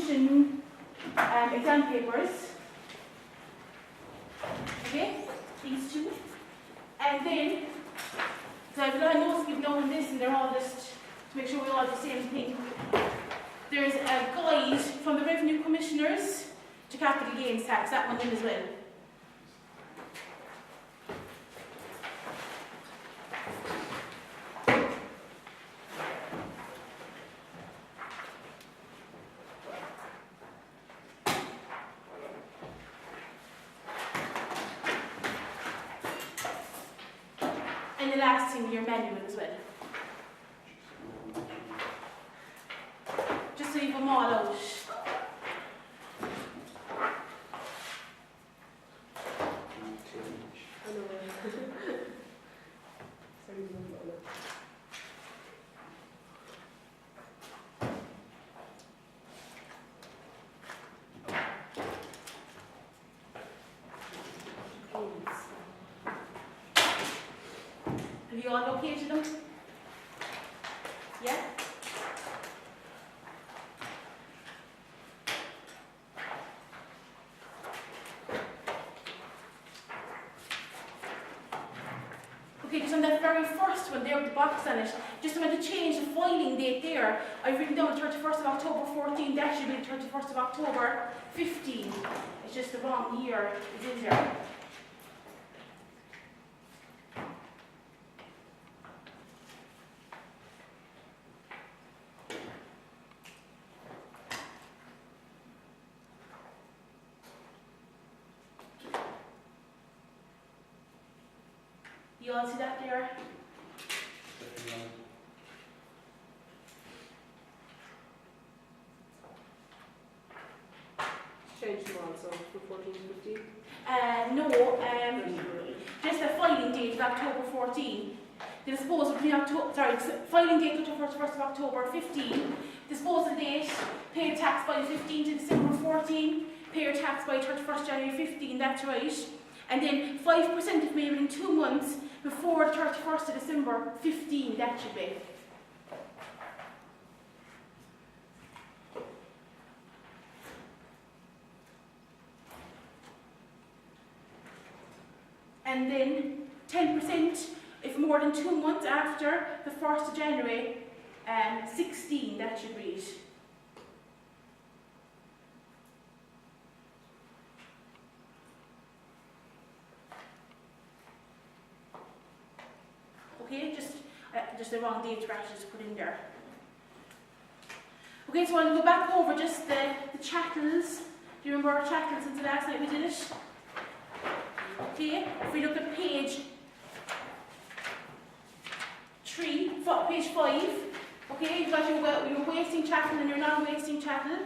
Commission exam papers. Okay, these two. And then, so I have a lot of notes we've done on this, and they're all just to make sure we all have the same thing. There's a guide from the Revenue Commissioners to capital gains tax, that one in as well. And the last thing, your manual as well. Just so you have them all out. Have you all located them? Yeah? Okay, just on that very first one there with the box on it, just want to change the filing date there. I've written down 31st of October 14, that should be 31st of October 15. It's just the wrong year is in there. You all see that there? Change them also from 14 to 15? No, just the filing date of October 14. The disposal between filing date to 1st of October 15. Disposal date, paid tax by 15 to December 14. Paid tax by 31st January 15, that's right. And then 5% if made within 2 months before the 31st of December 15, that should be. And then 10% if more than 2 months after the 1st of January 16, that should read. Okay, just the wrong date actually just put in there. Okay, so I'll go back over just the chattels. Do you remember our chattels since the last night we did it? Okay, if we look at page 5, okay, you've got your wasting chattel and your non-wasting chattel.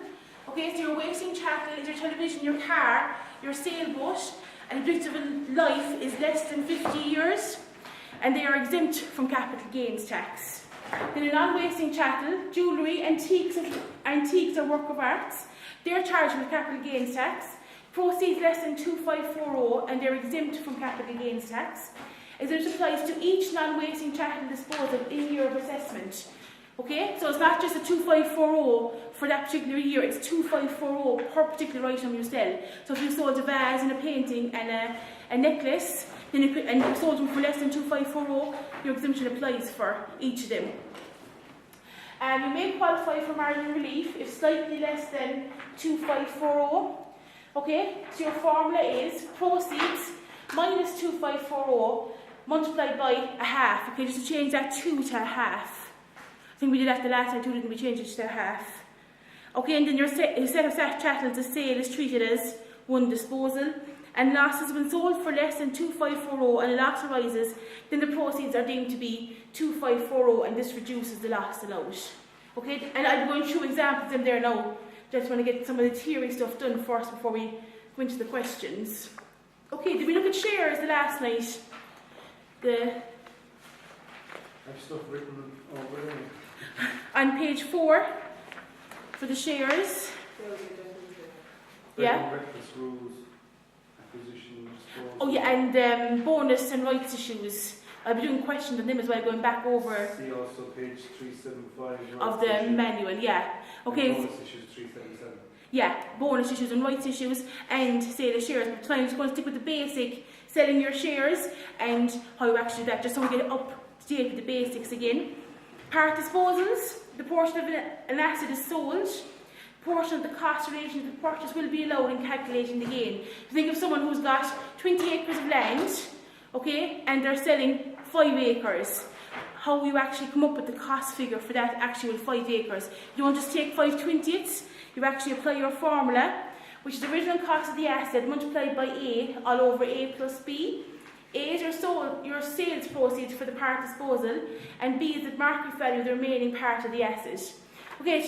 Okay, so your wasting chattel is your television, your car, your sailboat, and the objective of life is less than 50 years. And they are exempt from capital gains tax. Then a non-wasting chattel, jewellery, antiques or work of arts, they're charged with capital gains tax. Proceeds less than 2540 and they're exempt from capital gains tax. Exemption applies to each non-wasting chattel disposal in year of assessment. Okay, so it's not just a 2540 for that particular year, it's 2540 per particular item you sell. So if you sold a vase and a painting and a necklace, then you sold them for less than 2540, your exemption applies for each of them. You may qualify for margin relief if slightly less than 2540. Okay, so your formula is proceeds minus 2540 multiplied by a half. Okay, just to change that 2 to a half. I think we did that the last time too, didn't we? Change it to a half. Okay, and then your set of chattels, the sale is treated as one disposal. And losses when sold for less than 2540 and a loss arises, then the proceeds are deemed to be 2540 and this reduces the loss allowed. Okay, and I'll be going through examples in there now. Just want to get some of the theory stuff done first before we go into the questions. Okay, did we look at shares the last night? I have stuff written over there. On page 4 for the shares. Yeah. Breakfast rules, acquisition, disposal. Oh yeah, and bonus and rights issues. I'll be doing questions on them as well, going back over. See also page 375 of the manual, yeah. Okay. Bonus issues 377. Yeah, bonus issues and rights issues and sale of shares. But tonight I'm just going to stick with the basic, selling your shares and how you actually do that, just so we get up to date with the basics again. Part disposals, the portion of an asset is sold, portion of the cost relating to the purchase will be allowed in calculating the gain. Think of someone who's got 20 acres of land, okay, and they're selling 5 acres. How you actually come up with the cost figure for that actual 5 acres. You don't just take 5/20ths, you actually apply your formula, which is the original cost of the asset multiplied by A, all over A plus B. A is your sales proceeds for the part disposal, and B is the market value of the remaining part of the asset. Okay,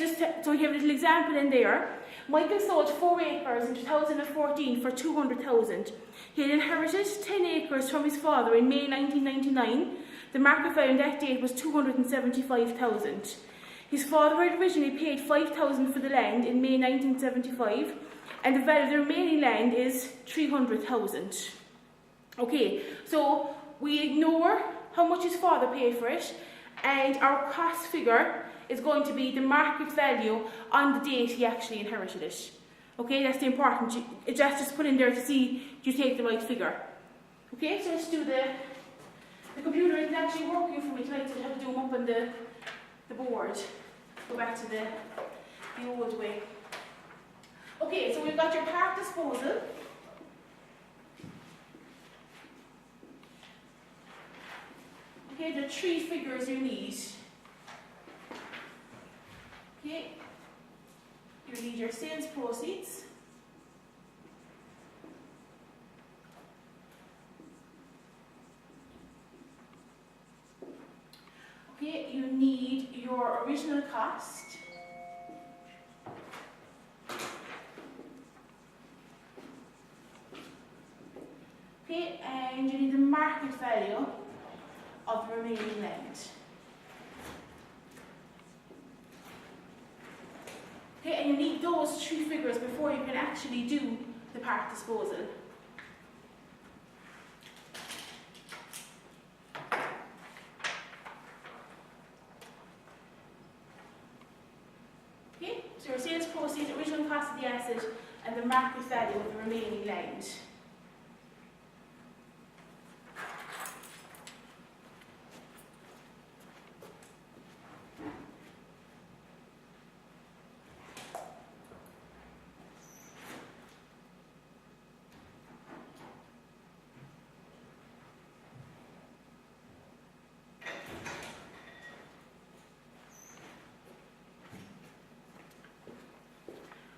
so we have a little example in there. Michael sold 4 acres in 2014 for 200,000. He had inherited 10 acres from his father in May 1999. The market value on that date was 275,000. His father had originally paid 5,000 for the land in May 1975, and the value of the remaining land is 300,000. Okay, so we ignore how much his father paid for it, and our cost figure is going to be the market value on the date he actually inherited it. Okay, that's the important. Just put in there to see you take the right figure. Okay, so let's do the computer isn't actually working for me tonight, so I have to do them up on the board. Go back to the old way. Okay, so we've got your part disposal. Okay, the 3 figures you need. Okay, you need your sales proceeds. Okay, you need your original cost. Okay, and you need the market value of the remaining land. Okay, and you need those 3 figures before you can actually do the part disposal. Okay, so your sales proceeds, original cost of the asset, and the market value of the remaining land.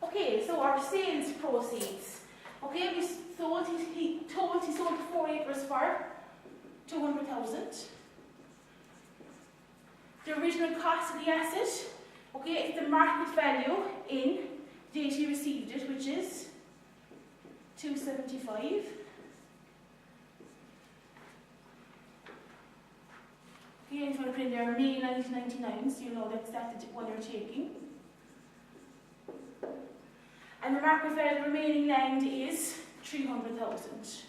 Okay, so our sales proceeds. Okay, he sold 4 acres for 200,000. The original cost of the asset, okay, is the market value in the date he received it, which is 275. Okay, and if you want to put in there May 1999, so you know that's the one you're taking. And the market value of the remaining land is 300,000.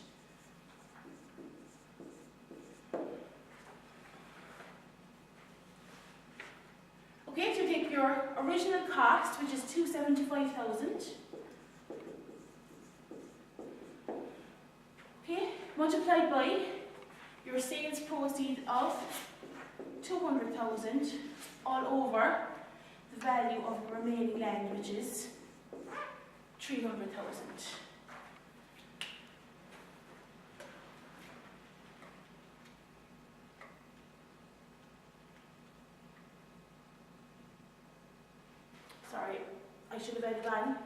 Okay, so take your original cost, which is 275,000. Okay, multiplied by your sales proceeds of 200,000 all over the value of the remaining land, which is 300,000. Sorry, I should have added on.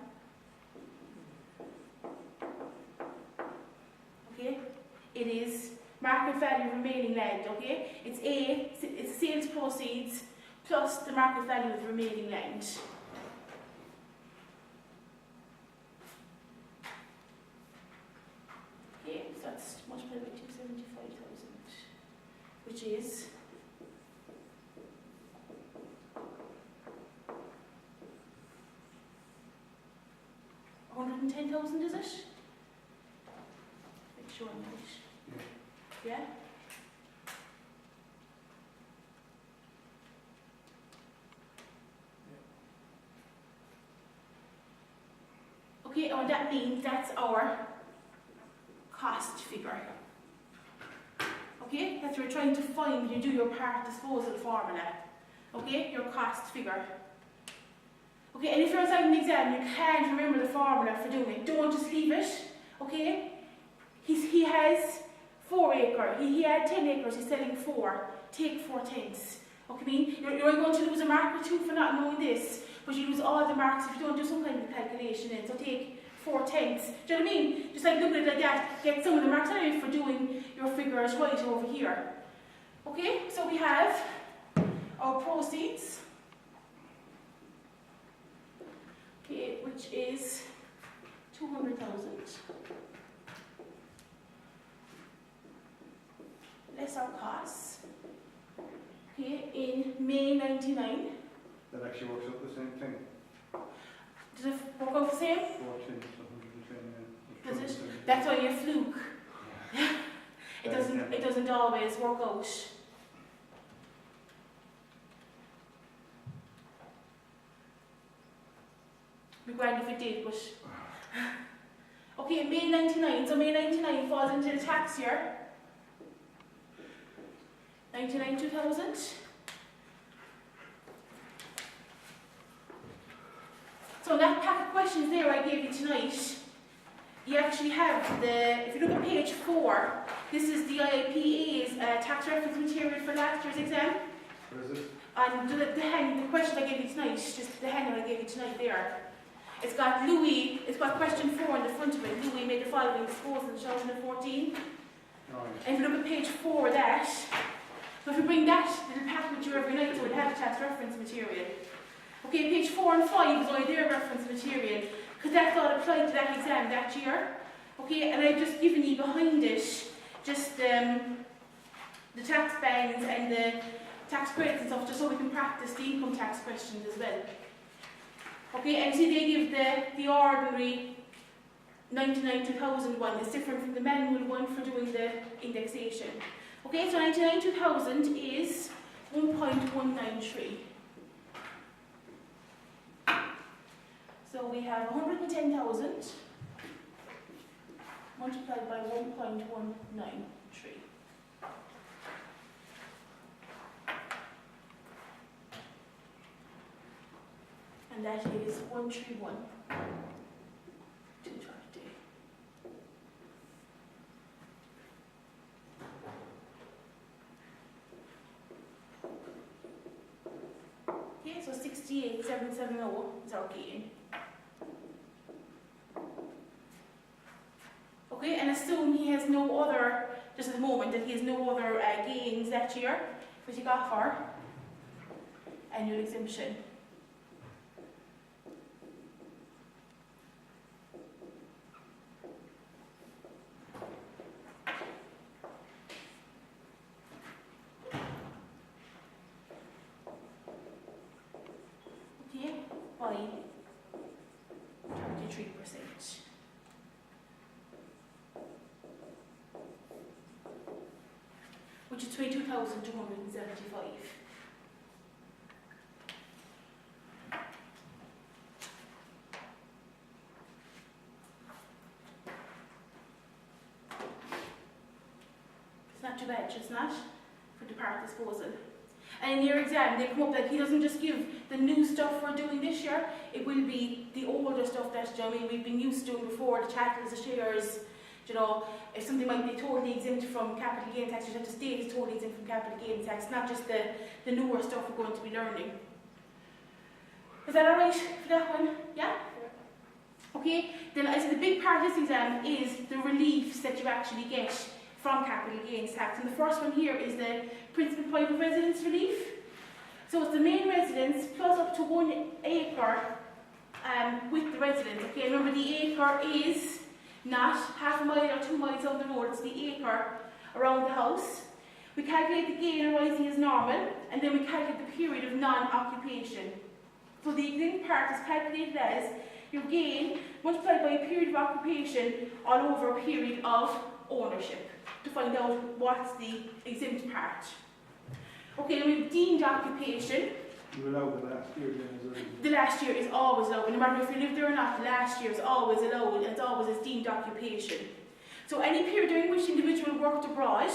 Okay, it is market value of remaining land. Okay, it's sales proceeds plus the market value of the remaining land. That's multiplied by 275,000, which is 110,000, is it? Make sure I'm right. Yeah? Okay, and what that means, that's our cost figure. Okay, that's what we're trying to find when you do your part disposal formula. Okay, your cost figure. Okay, and if you're inside an exam, you can't remember the formula for doing it, don't just leave it. Okay, he has 4 acres, he had 10 acres, he's selling 4, take 4/10. Okay, I mean, you're going to lose a mark or 2 for not knowing this, but you lose all the marks if you don't do some kind of calculation in, so take 4/10. Do you know what I mean? Just like look at it like that, get some of the marks out of it for doing your figures right over here. Okay, so we have our proceeds, okay, which is 200,000. Less our costs, okay, in May 99. That actually works out the same thing. Does it work out the same? 14 to 110, yeah. Does it? That's why you fluke. It doesn't always work out. Be grand if it did, but okay, May 99. So May 99 falls into the tax year. 99-2000. So in that pack of questions there I gave you tonight, you actually have the, if you look at page 4, this is the IIPA's tax reference material for last year's exam. Where is it? And the question I gave you tonight, just the handout I gave you tonight there. It's got question 4 on the front of it. Louis made the following disposal in 2014. Oh, And if you look at page 4 of that, so if you bring that little pack with you every night, so it has tax reference material. Okay, page 4 and 5 is only their reference material, because that's all applied to that exam that year. Okay, and I've just given you behind it just the tax bands and the tax credits and stuff, just so we can practice the income tax questions as well. Okay, and see they give the ordinary 99-2000 one. It's different from the manual one for doing the indexation. Okay, so 99-2000 is 1.193. So we have 110,000 multiplied by 1.193. And that is 131. 230. Okay, so 68,770 is our gain. Okay, and assume he has no other, just at the moment, that he has no other gains that year. We take off our annual exemption. Okay, by 33%. Which is 22,275. It's not too bad, just not for the part disposal. And in your exam, they come up like he doesn't just give the new stuff we're doing this year, it will be the older stuff that we've been used to doing before, the chattels, the shares. You know, if something might be totally exempt from capital gain tax, you have to state it's totally exempt from capital gain tax, not just the newer stuff we're going to be learning. Is that alright for that one? Yeah? Okay, then I said the big part of this exam is the reliefs that you actually get from capital gains tax. And the first one here is the principal private residence relief. So it's the main residence plus up to 1 acre with the residence. Okay, remember the acre is not half a mile or 2 miles down the road, it's the acre around the house. We calculate the gain arising as normal, and then we calculate the period of non-occupation. So the exempt part is calculated as your gain multiplied by a period of occupation all over a period of ownership to find out what's the exempt part. Okay, then we've deemed occupation, You allowed the last year then as well? The last year is always allowed, no matter if you live there or not, the last year is always allowed, and it's always as deemed occupation. So any period during which the individual worked abroad,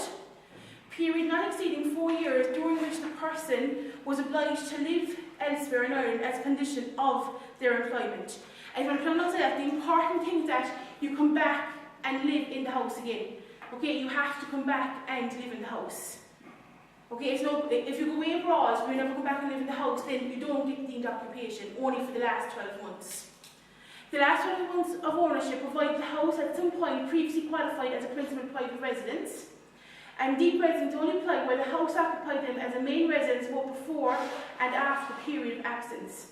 period not exceeding 4 years during which the person was obliged to live elsewhere in Ireland as a condition of their employment. And when I'm not saying that, the important thing is that you come back and live in the house again. Okay, you have to come back and live in the house. Okay, so if you go away abroad, you never come back and live in the house, then you don't get deemed occupation, only for the last 12 months. The last 12 months of ownership provides the house at some point previously qualified as a principal private residence, and deed residents only apply where the house occupied them as a main residence both before and after the period of absence,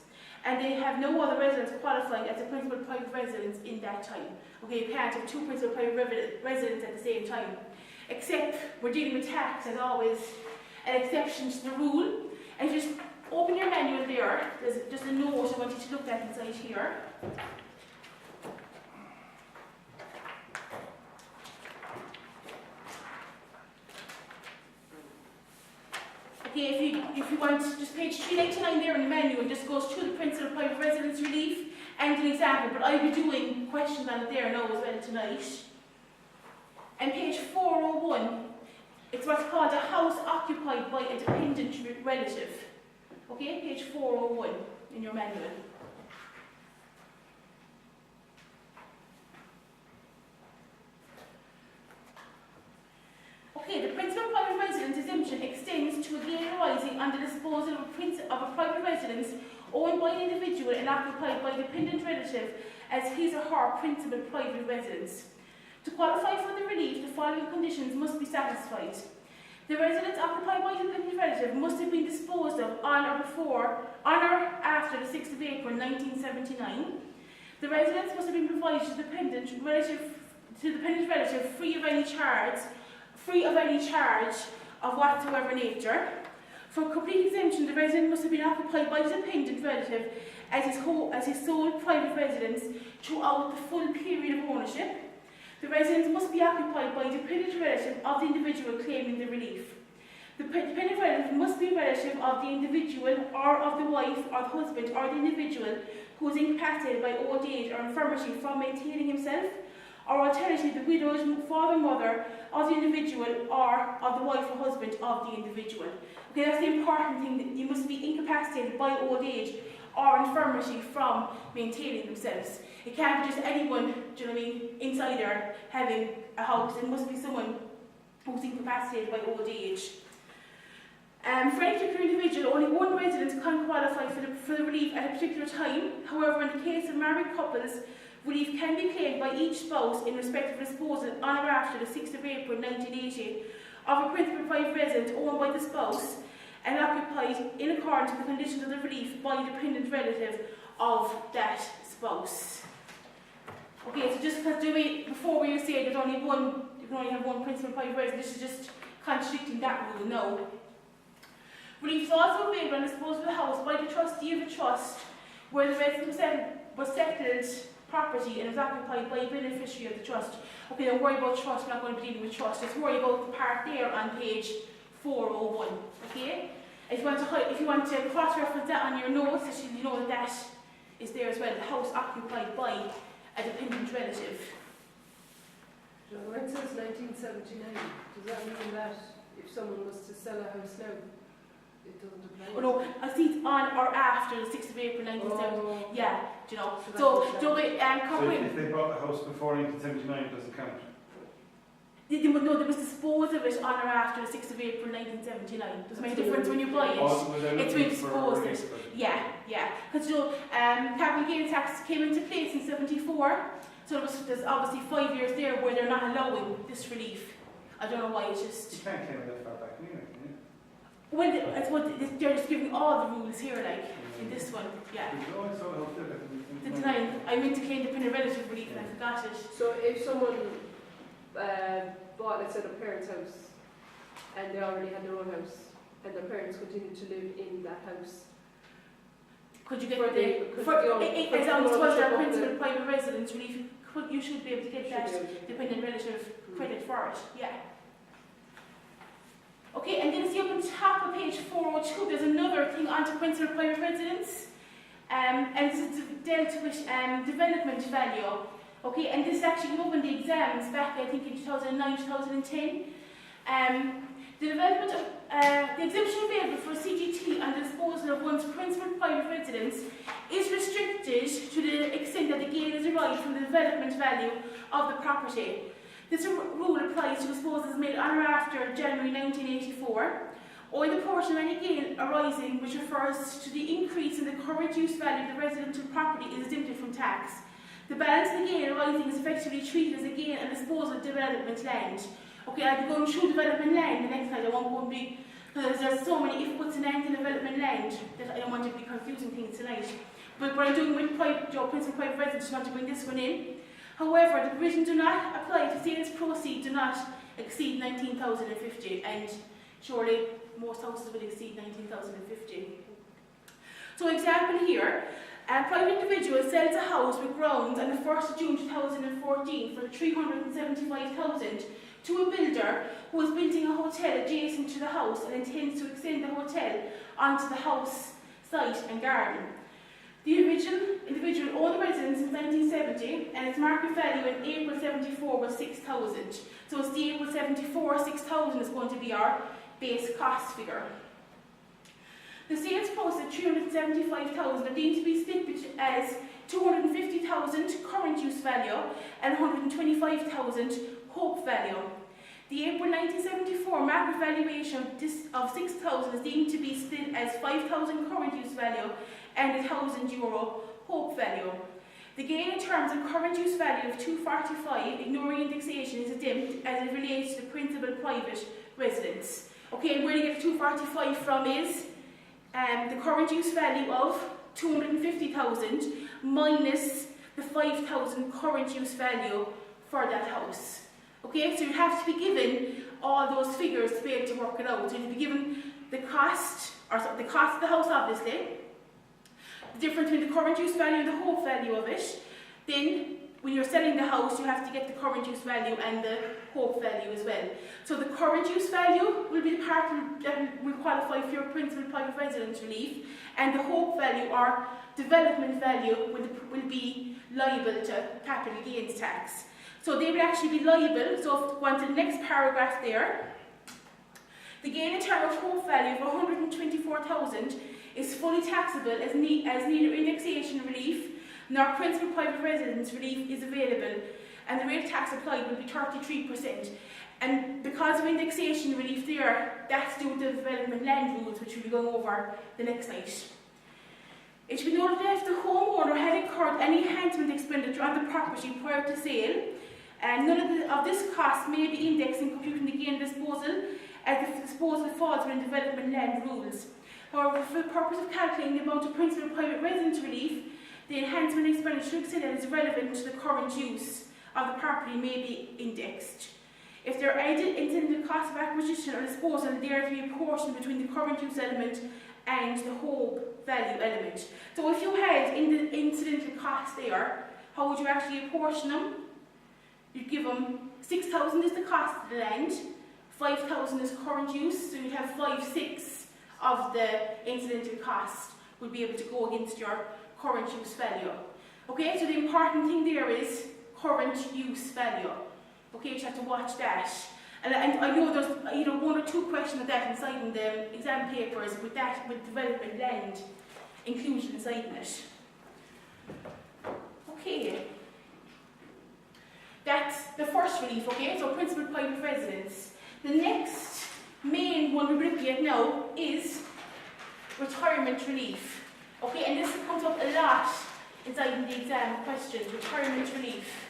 and they have no other residence qualified as a principal private residence in that time. Okay, you can't have two principal private residents at the same time, except we're dealing with tax, as always, an exception to the rule. And just open your manual there, there's just a note I want you to look at inside here. Okay, if you want, just page 399 there in the manual, just goes through the principal private residence relief and an example, but I'll be doing questions on it there now as well tonight. And page 401, it's what's called a house occupied by a dependent relative. Okay, page 401 in your manual. Okay, the principal private residence exemption extends to a gain arising on the disposal of a private residence owned by an individual and occupied by a dependent relative as his or her principal private residence. To qualify for the relief, the following conditions must be satisfied. The residence occupied by a dependent relative must have been disposed of on or after the 6th of April 1979. The residence must have been provided to the dependent relative free of any charge of whatsoever nature. For complete exemption, the resident must have been occupied by the dependent relative as his sole private residence throughout the full period of ownership. The residence must be occupied by a dependent relative of the individual claiming the relief. The dependent relative must be a relative of the individual or of the wife or the husband or the individual who is incapacitated by old age or infirmity from maintaining himself, or alternatively the widowed father, mother of the individual or of the wife or husband of the individual. Okay, that's the important thing, that you must be incapacitated by old age or infirmity from maintaining themselves. It can't be just anyone, do you know what I mean, insider having a house. It must be someone who's incapacitated by old age. For any particular individual, only one resident can qualify for the relief at a particular time. However, in the case of married couples, relief can be claimed by each spouse in respect of disposal on or after the 6th of April 1980 of a principal private residence owned by the spouse and occupied in accordance with the conditions of the relief by the dependent relative of that spouse. Okay, so just because before we were saying there's only one, you can only have one principal private residence, this is just contradicting that rule. No. Relief is also available on disposal of the house by the trustee of the trust where the residence was settled property and is occupied by a beneficiary of the trust. Okay, don't worry about trust, we're not going to be dealing with trust. Just worry about the part there on page 401. Okay? If you want to cross-reference that on your notes, you know that is there as well. The house occupied by a dependent relative. When it says 1979, does that mean that if someone was to sell a house now, it doesn't apply? Oh no, I see it's on or after the 6th of April 1970. Oh. Yeah, do you know. So So if they bought the house before 1979, it doesn't count? they was disposed of it on or after the 6th of April 1979. Doesn't make a difference when you buy it. It's when disposed it. Yeah. Because capital gains tax came into place in 74, so there's obviously 5 years there where they're not allowing this relief. I don't know why, it's just. You can't claim it that far back anyway, can you? Well, it's what they're just giving all the rules here, like in this one. Yeah. The time I meant to claim dependent relative relief and I forgot it. So if someone bought, let's say, their parents' house and they already had their own house and their parents continued to live in that house, could you get as long as it was their principal private residence relief, you should be able to get that dependent relative credit for it. Yeah. Okay, and then it's the open top of page 402, there's another thing onto principal private residence, and it's dealt with development value. Okay, and this actually came up in the exams back, I think, in 2009, 2010. The development of the exemption available for CGT and disposal of one's principal private residence is restricted to the extent that the gain is derived from the development value of the property. This rule applies to disposals made on or after January 1984, or in the portion of any gain arising which refers to the increase in the current use value of the residential property is exempted from tax. The balance of the gain arising is effectively treated as a gain and disposal of development land. Okay, I'll be going through development land the next time. I won't go and be, because there's so many if puts and ands in development land that I don't want to be confusing things tonight. But what I'm doing with principal private residence, I want to bring this one in. However, the provisions do not apply to sales proceeds do not exceed 19,050, and surely most houses will exceed 19,050. So example here, a private individual sells a house with grounds on the 1st of June 2014 for 375,000 to a builder who is building a hotel adjacent to the house and intends to extend the hotel onto the house site and garden. The individual owned the residence in 1970 and its market value in April 74 was 6,000. So it's the April 74, 6,000 is going to be our base cost figure. The sales price at 375,000 are deemed to be split as 250,000 current use value and 125,000 hope value. The April 1974 market valuation of 6,000 is deemed to be split as 5,000 current use value and €1,000 hope value. The gain in terms of current use value of 245, ignoring indexation, is exempt as it relates to the principal private residence. Okay, and where you get the 245 from is the current use value of 250,000 minus the 5,000 current use value for that house. Okay, so you have to be given all those figures to be able to work it out. So you'll be given the cost, the cost of the house obviously, the difference between the current use value and the hope value of it. Then when you're selling the house, you have to get the current use value and the hope value as well. So the current use value will be the part that will qualify for your principal private residence relief, and the hope value or development value will be liable to capital gains tax. So they will actually be liable. So if we go on to the next paragraph there, the gain in terms of hope value of 124,000 is fully taxable as neither indexation relief nor principal private residence relief is available, and the rate of tax applied will be 33%. And because of indexation relief there, that's due to the development land rules, which we'll be going over the next night. It should be noted that if the homeowner had incurred any enhancement expenditure on the property prior to sale, and none of this cost may be indexed in computing the gain disposal, as the disposal falls within development land rules. However, for the purpose of calculating the amount of principal private residence relief, the enhancement expenditure extended is relevant to the current use of the property may be indexed. If there are added incidental costs of acquisition or disposal, there is to be a portion between the current use element and the hope value element. So if you had incidental costs there, how would you actually apportion them? You'd give them 6,000 is the cost of the land, 5,000 is current use, so you'd have 5/6 of the incidental cost would be able to go against your current use value. Okay, so the important thing there is current use value. Okay, you have to watch that. And I know there's either 1 or 2 questions of that inside in the exam papers with development land inclusion inside it. Okay. That's the first relief, okay? So principal private residence. The next main one we're looking at now is retirement relief. Okay, and this comes up a lot inside in the exam questions, retirement relief.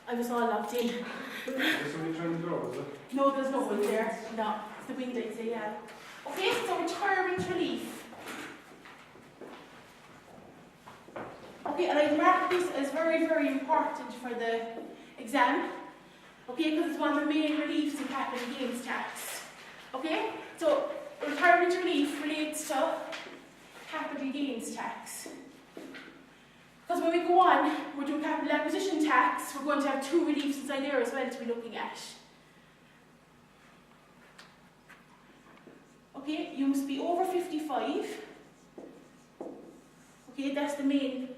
I was all locked in. Is somebody trying the door, is it? No, there's no one there. No, it's the wind, I'd say, yeah. Okay, so retirement relief. Okay, and I've marked this as very, very important for the exam, okay, because it's one of the main reliefs in capital gains tax. Okay, so retirement relief relates to capital gains tax. Because when we go on, we're doing capital acquisition tax, we're going to have two reliefs inside there as well to be looking at. Okay, you must be over 55. Okay, that's the main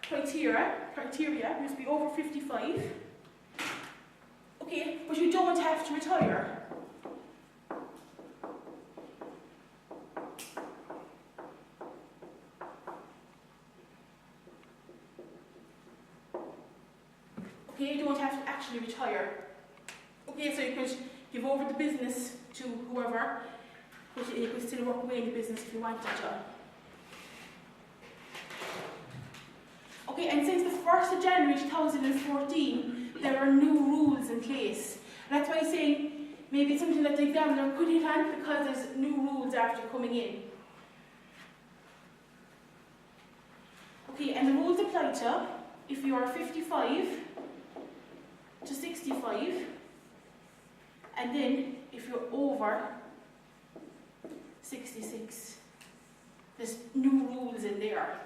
criteria. You must be over 55. Okay, but you don't have to retire. Okay, you don't have to actually retire. Okay, so you could give over the business to whoever, but you could still work away in the business if you wanted to. Okay, and since the 1st of January 2014, there are new rules in place. And that's why I'm saying maybe it's something that the examiner could hit on because there's new rules after coming in. Okay, and the rules apply to if you are 55 to 65, and then if you're over 66. There's new rules in there.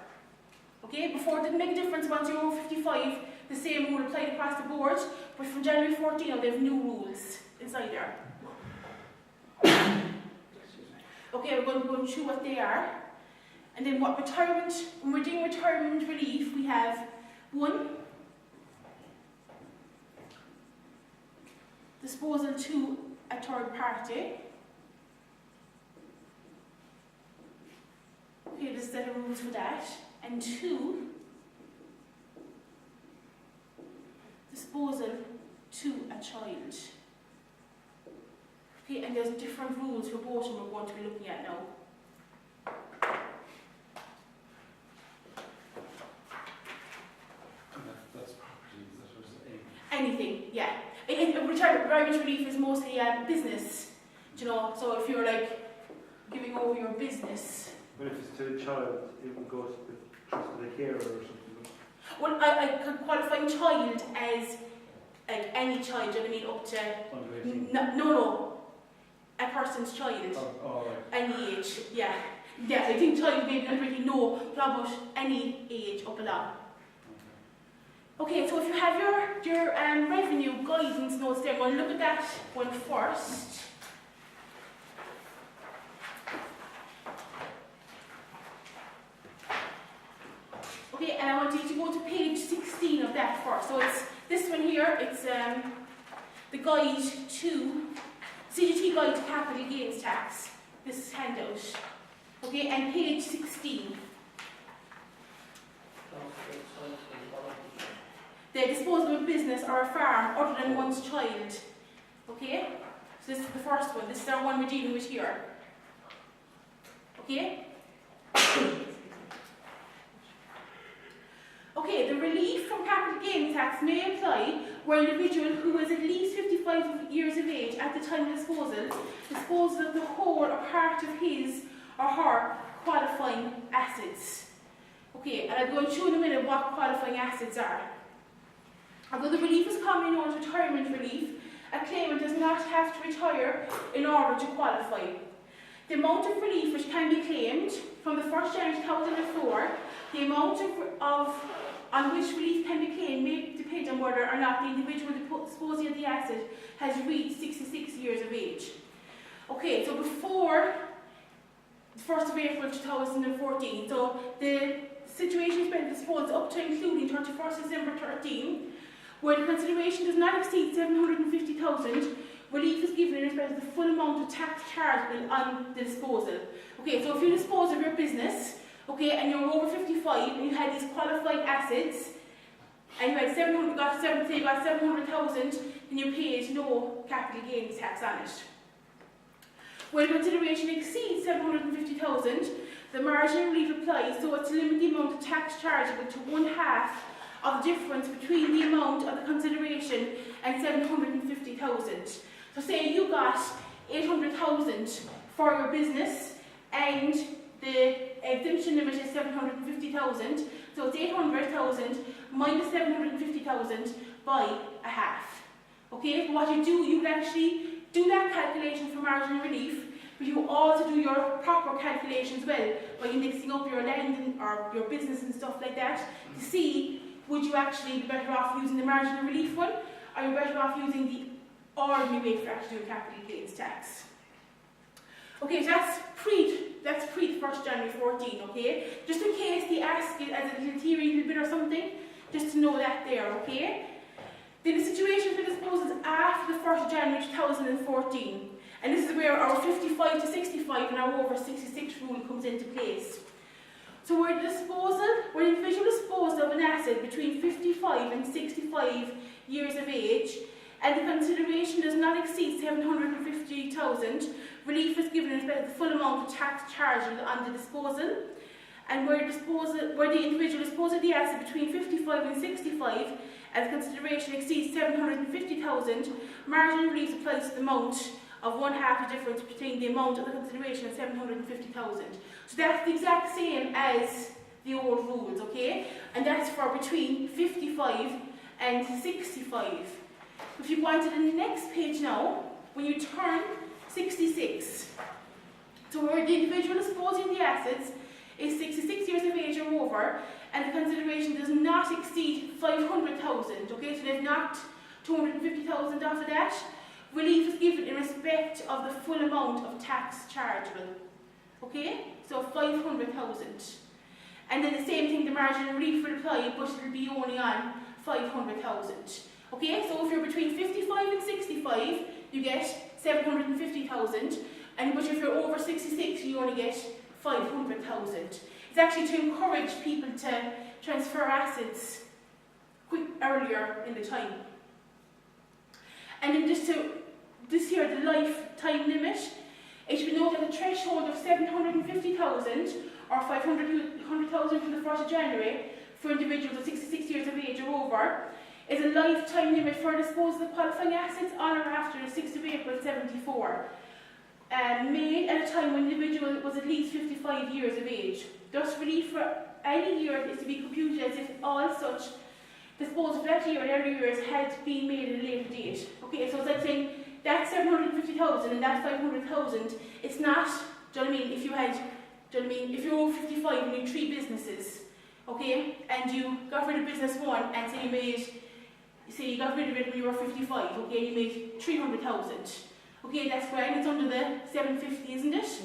Okay, before it didn't make a difference once you're over 55, the same rule applied across the board, but from January 14 now they have new rules inside there. Okay, we're going to go through what they are. And then what retirement, when we're doing retirement relief, we have 1, disposal to a third party. Okay, there's a set of rules for that. And 2, disposal to a child. Okay, and there's different rules for both and we're going to be looking at now. That's property, that was anything, yeah. Retirement relief is mostly business, do you know, so if you're like giving over your business. But if it's to a child, it would go to the trust of the carer or something. Well, I could qualify child as like any child, do you know what I mean, up to Under 18. no, a person's child, Oh, right. any age, yeah. Yeah, I think child maybe not really know, but about any age up along. Okay, so if you have your revenue guidance notes there, I'm going to look at that one first. Okay, and I want you to go to page 16 of that first. So it's this one here, it's the guide to, CGT Guide to Capital Gains Tax, this handout. Okay, and page 16. The disposal of business or a farm other than one's child. Okay? So this is the first one. This is our one we're dealing with here. Okay? Okay, the relief from capital gains tax may apply where an individual who is at least 55 years of age at the time of disposal disposes of the whole or part of his or her qualifying assets. Okay, and I'll go through in a minute what qualifying assets are. Although the relief is commonly known as retirement relief, a claimant does not have to retire in order to qualify. The amount of relief which can be claimed from the 1st January 2004, the amount on which relief can be claimed may depend on whether or not the individual disposing of the asset has reached 66 years of age. Okay, so before the 1st of April 2014, so the situation has been disposed up to including 31st December 13, where the consideration does not exceed 750,000, relief is given in respect of the full amount of tax chargeable on the disposal. Okay, so if you dispose of your business, okay, and you're over 55 and you had these qualified assets, and you had 700,000, then you paid no capital gains tax on it. When consideration exceeds 750,000, the marginal relief applies, so it's to limit the amount of tax chargeable to 1/2 of the difference between the amount of the consideration and 750,000. So say you got 800,000 for your business and the exemption limit is 750,000, So it's 800,000 minus 750,000 by a half. Okay, but what you do, you can actually do that calculation for marginal relief, but you also do your proper calculations well by indexing up your land or your business and stuff like that to see would you actually be better off using the marginal relief one, or you're better off using the ordinary way for actually doing capital gains tax. Okay, so that's pre the 1st January 14, okay? Just in case they ask it as a little theory, little bit or something, just to know that there, okay? Then the situation for disposals after the 1st January 2014, and this is where our 55 to 65 and our over 66 rule comes into place. So where the individual disposed of an asset between 55 and 65 years of age, and the consideration does not exceed 750,000, relief is given in respect of the full amount of tax chargeable on the disposal. And where the individual disposed of the asset between 55 and 65, and the consideration exceeds 750,000, marginal relief applies to the amount of 1/2 the difference between the amount of the consideration and 750,000. So that's the exact same as the old rules, okay? And that's for between 55 and 65. If you go on to the next page now, when you turn 66, so where the individual disposing the assets is 66 years of age or over, and the consideration does not exceed 500,000, okay? So they've knocked 250,000 off of that. Relief is given in respect of the full amount of tax chargeable, okay? So 500,000. And then the same thing, the marginal relief will apply, but it will be only on 500,000. Okay, so if you're between 55 and 65, you get 750,000, and but if you're over 66, you only get 500,000. It's actually to encourage people to transfer assets earlier in the time. And then this here, the lifetime limit, it should be noted that the threshold of 750,000 or 500,000 from the 1st of January for individuals of 66 years of age or over is a lifetime limit for disposal of qualifying assets on or after the 6th of April 74, made at a time when the individual was at least 55 years of age. Thus, relief for any year is to be computed as if all such disposal for that year and earlier years had been made at a later date. Okay, so it's like saying that 750,000 and that 500,000, it's not, do you know what I mean, if you had, do you know what I mean, if you're over 55 and you had 3 businesses, okay, and you got rid of business 1 and say you got rid of it when you were 55, okay, and you made 300,000. Okay, that's grand, it's under the 750, isn't it?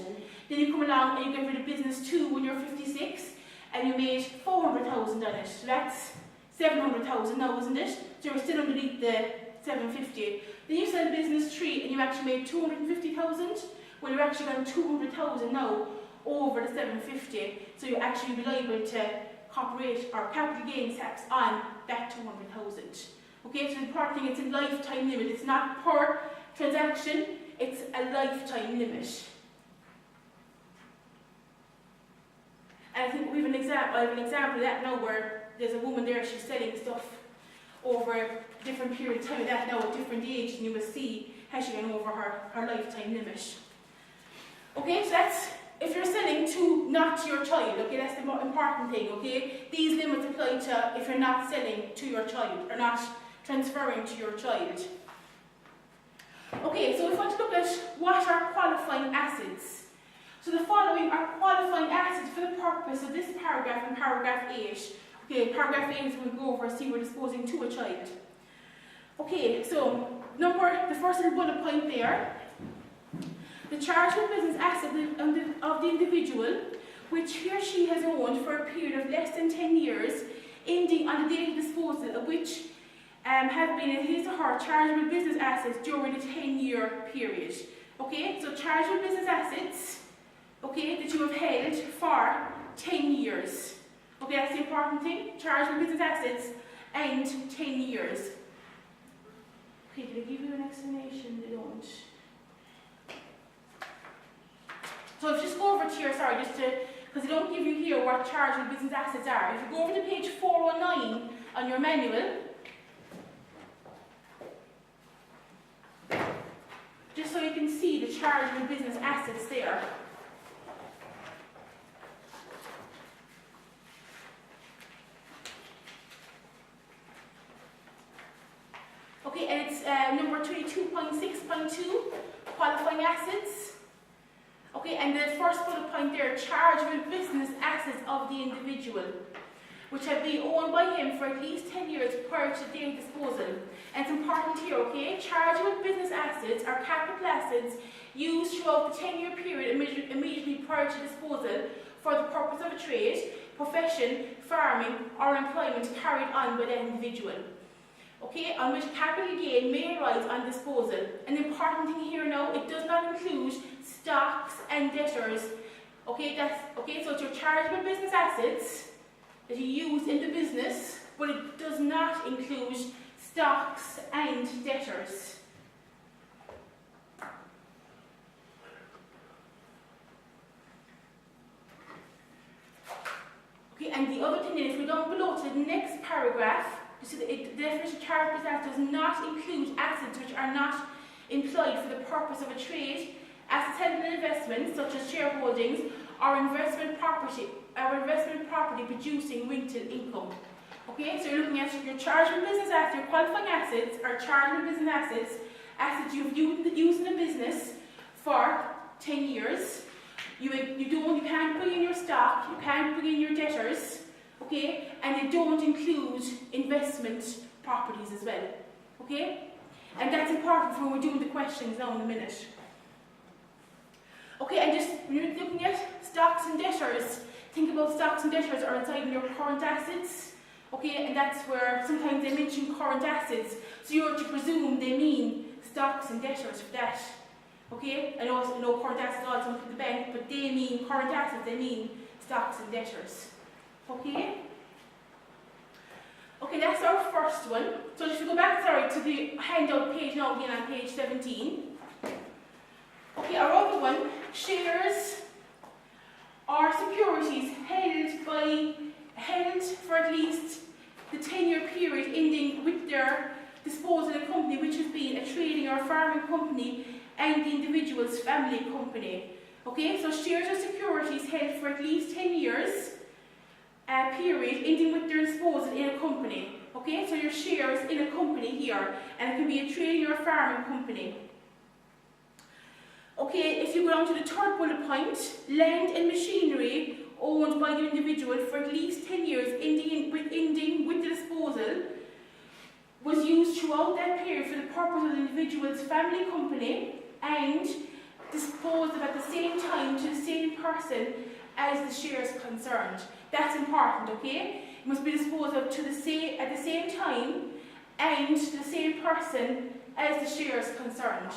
Then you come along and you get rid of business 2 when you're 56, and you made 400,000 on it. So that's 700,000 now, isn't it? So you're still underneath the 750. Then you sell business 3 and you actually made 250,000. Well, you're actually got 200,000 now over the 750. So you actually be liable to corporate or capital gains tax on that 200,000. Okay, so the important thing, it's a lifetime limit. It's not per transaction, it's a lifetime limit. And I think we have an example. I have an example of that now where there's a woman there, she's selling stuff over a different period of time of that now at different age, and you will see how she gone over her lifetime limit. Okay, so that's if you're selling to not your child, okay, that's the more important thing, okay? These limits apply to if you're not selling to your child or not transferring to your child. Okay, so if we want to look at what are qualifying assets. So the following are qualifying assets for the purpose of this paragraph and paragraph 8. Okay, paragraph 8 is we'll go over, see we're disposing to a child. Okay, so the first little bullet point there. The chargeable business asset of the individual, which he or she has owned for a period of less than 10 years, ending on the date of disposal of which have been his or her chargeable business assets during a 10-year period. Okay, so chargeable business assets, okay, that you have held for 10 years. Okay, that's the important thing. Chargeable business assets and 10 years. Okay, did I give you an explanation? They don't. So if you just go over to your, because they don't give you here what chargeable business assets are. If you go over to page 409 on your manual, just so you can see the chargeable business assets there. number 22.6.2, qualifying assets. Okay, and the first bullet point there, chargeable business assets of the individual, which have been owned by him for at least 10 years prior to their disposal. And it's important here, okay? Chargeable business assets are capital assets used throughout the 10-year period immediately prior to disposal for the purpose of a trade, profession, farming, or employment carried on by the individual. Okay, on which capital gain may arise on disposal. An important thing here now, it does not include stocks and debtors. Okay, so it's your chargeable business assets that you use in the business, but it does not include stocks and debtors. Okay, and the other thing is, if we go below to the next paragraph, you see that the definition of chargeable business assets does not include assets which are not employed for the purpose of a trade, assets held in investments such as shareholdings or investment property producing rental income. Okay, so you're looking at your chargeable business assets, your qualifying assets are chargeable business assets, assets you've used in the business for 10 years. You can't bring in your stock, you can't bring in your debtors, okay, and they don't include investment properties as well, okay? And that's important for when we're doing the questions now in a minute. Okay, and just when you're looking at stocks and debtors, think about stocks and debtors are inside your current assets, okay, and that's where sometimes they mention current assets, so you're to presume they mean stocks and debtors for that. Okay, I know current assets are also for the bank, but they mean current assets, they mean stocks and debtors. Okay? Okay, that's our first one. So if we go back, to the handout page now again on page 17. Okay, our other one, shares or securities held for at least the 10-year period ending with their disposal of a company which has been a trading or farming company and the individual's family company. Okay, so shares or securities held for at least 10 years period ending with their disposal in a company. Okay, so your shares in a company here, and it can be a trading or farming company. Okay, if you go down to the third bullet point, land and machinery owned by the individual for at least 10 years ending with the disposal was used throughout that period for the purpose of the individual's family company and disposed of at the same time to the same person as the shares concerned. That's important, okay? It must be disposed of at the same time and to the same person as the shares concerned.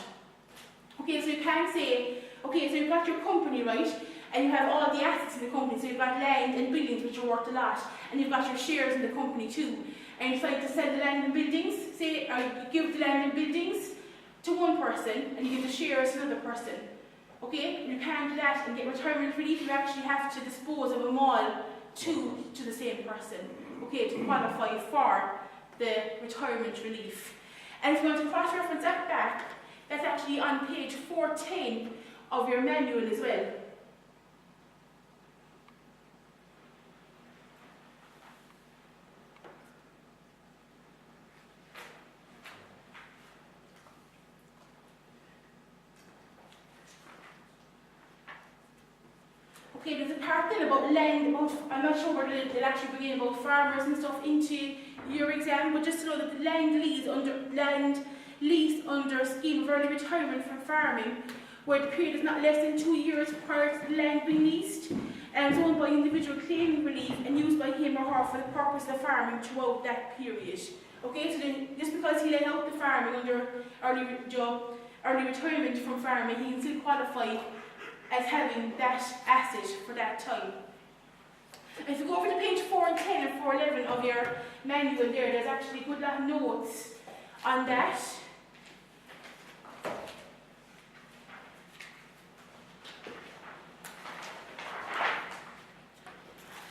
Okay, so you can't say, okay, so you've got your company, right? And you have all the assets in the company, so you've got land and buildings which are worth a lot, and you've got your shares in the company too. And you decide to sell the land and buildings, or you give the land and buildings to one person and you give the shares to another person. Okay? You can't do that and get retirement relief. You actually have to dispose of them all to the same person, okay, to qualify for the retirement relief. And if you want to cross-reference that back, that's actually on page 410 of your manual as well. Okay, there's a part then about land, I'm not sure whether they'll actually bring in about farmers and stuff into your exam, but just to know that the land lease under a scheme of early retirement from farming, where the period is not less than 2 years prior to the land being leased, and is owned by individual claiming relief and used by him or her for the purpose of farming throughout that period. Okay, so then just because he let out the farming under early retirement from farming, he can still qualify as having that asset for that time. If you go over to page 410 and 411 of your manual there, there's actually a good lot of notes on that.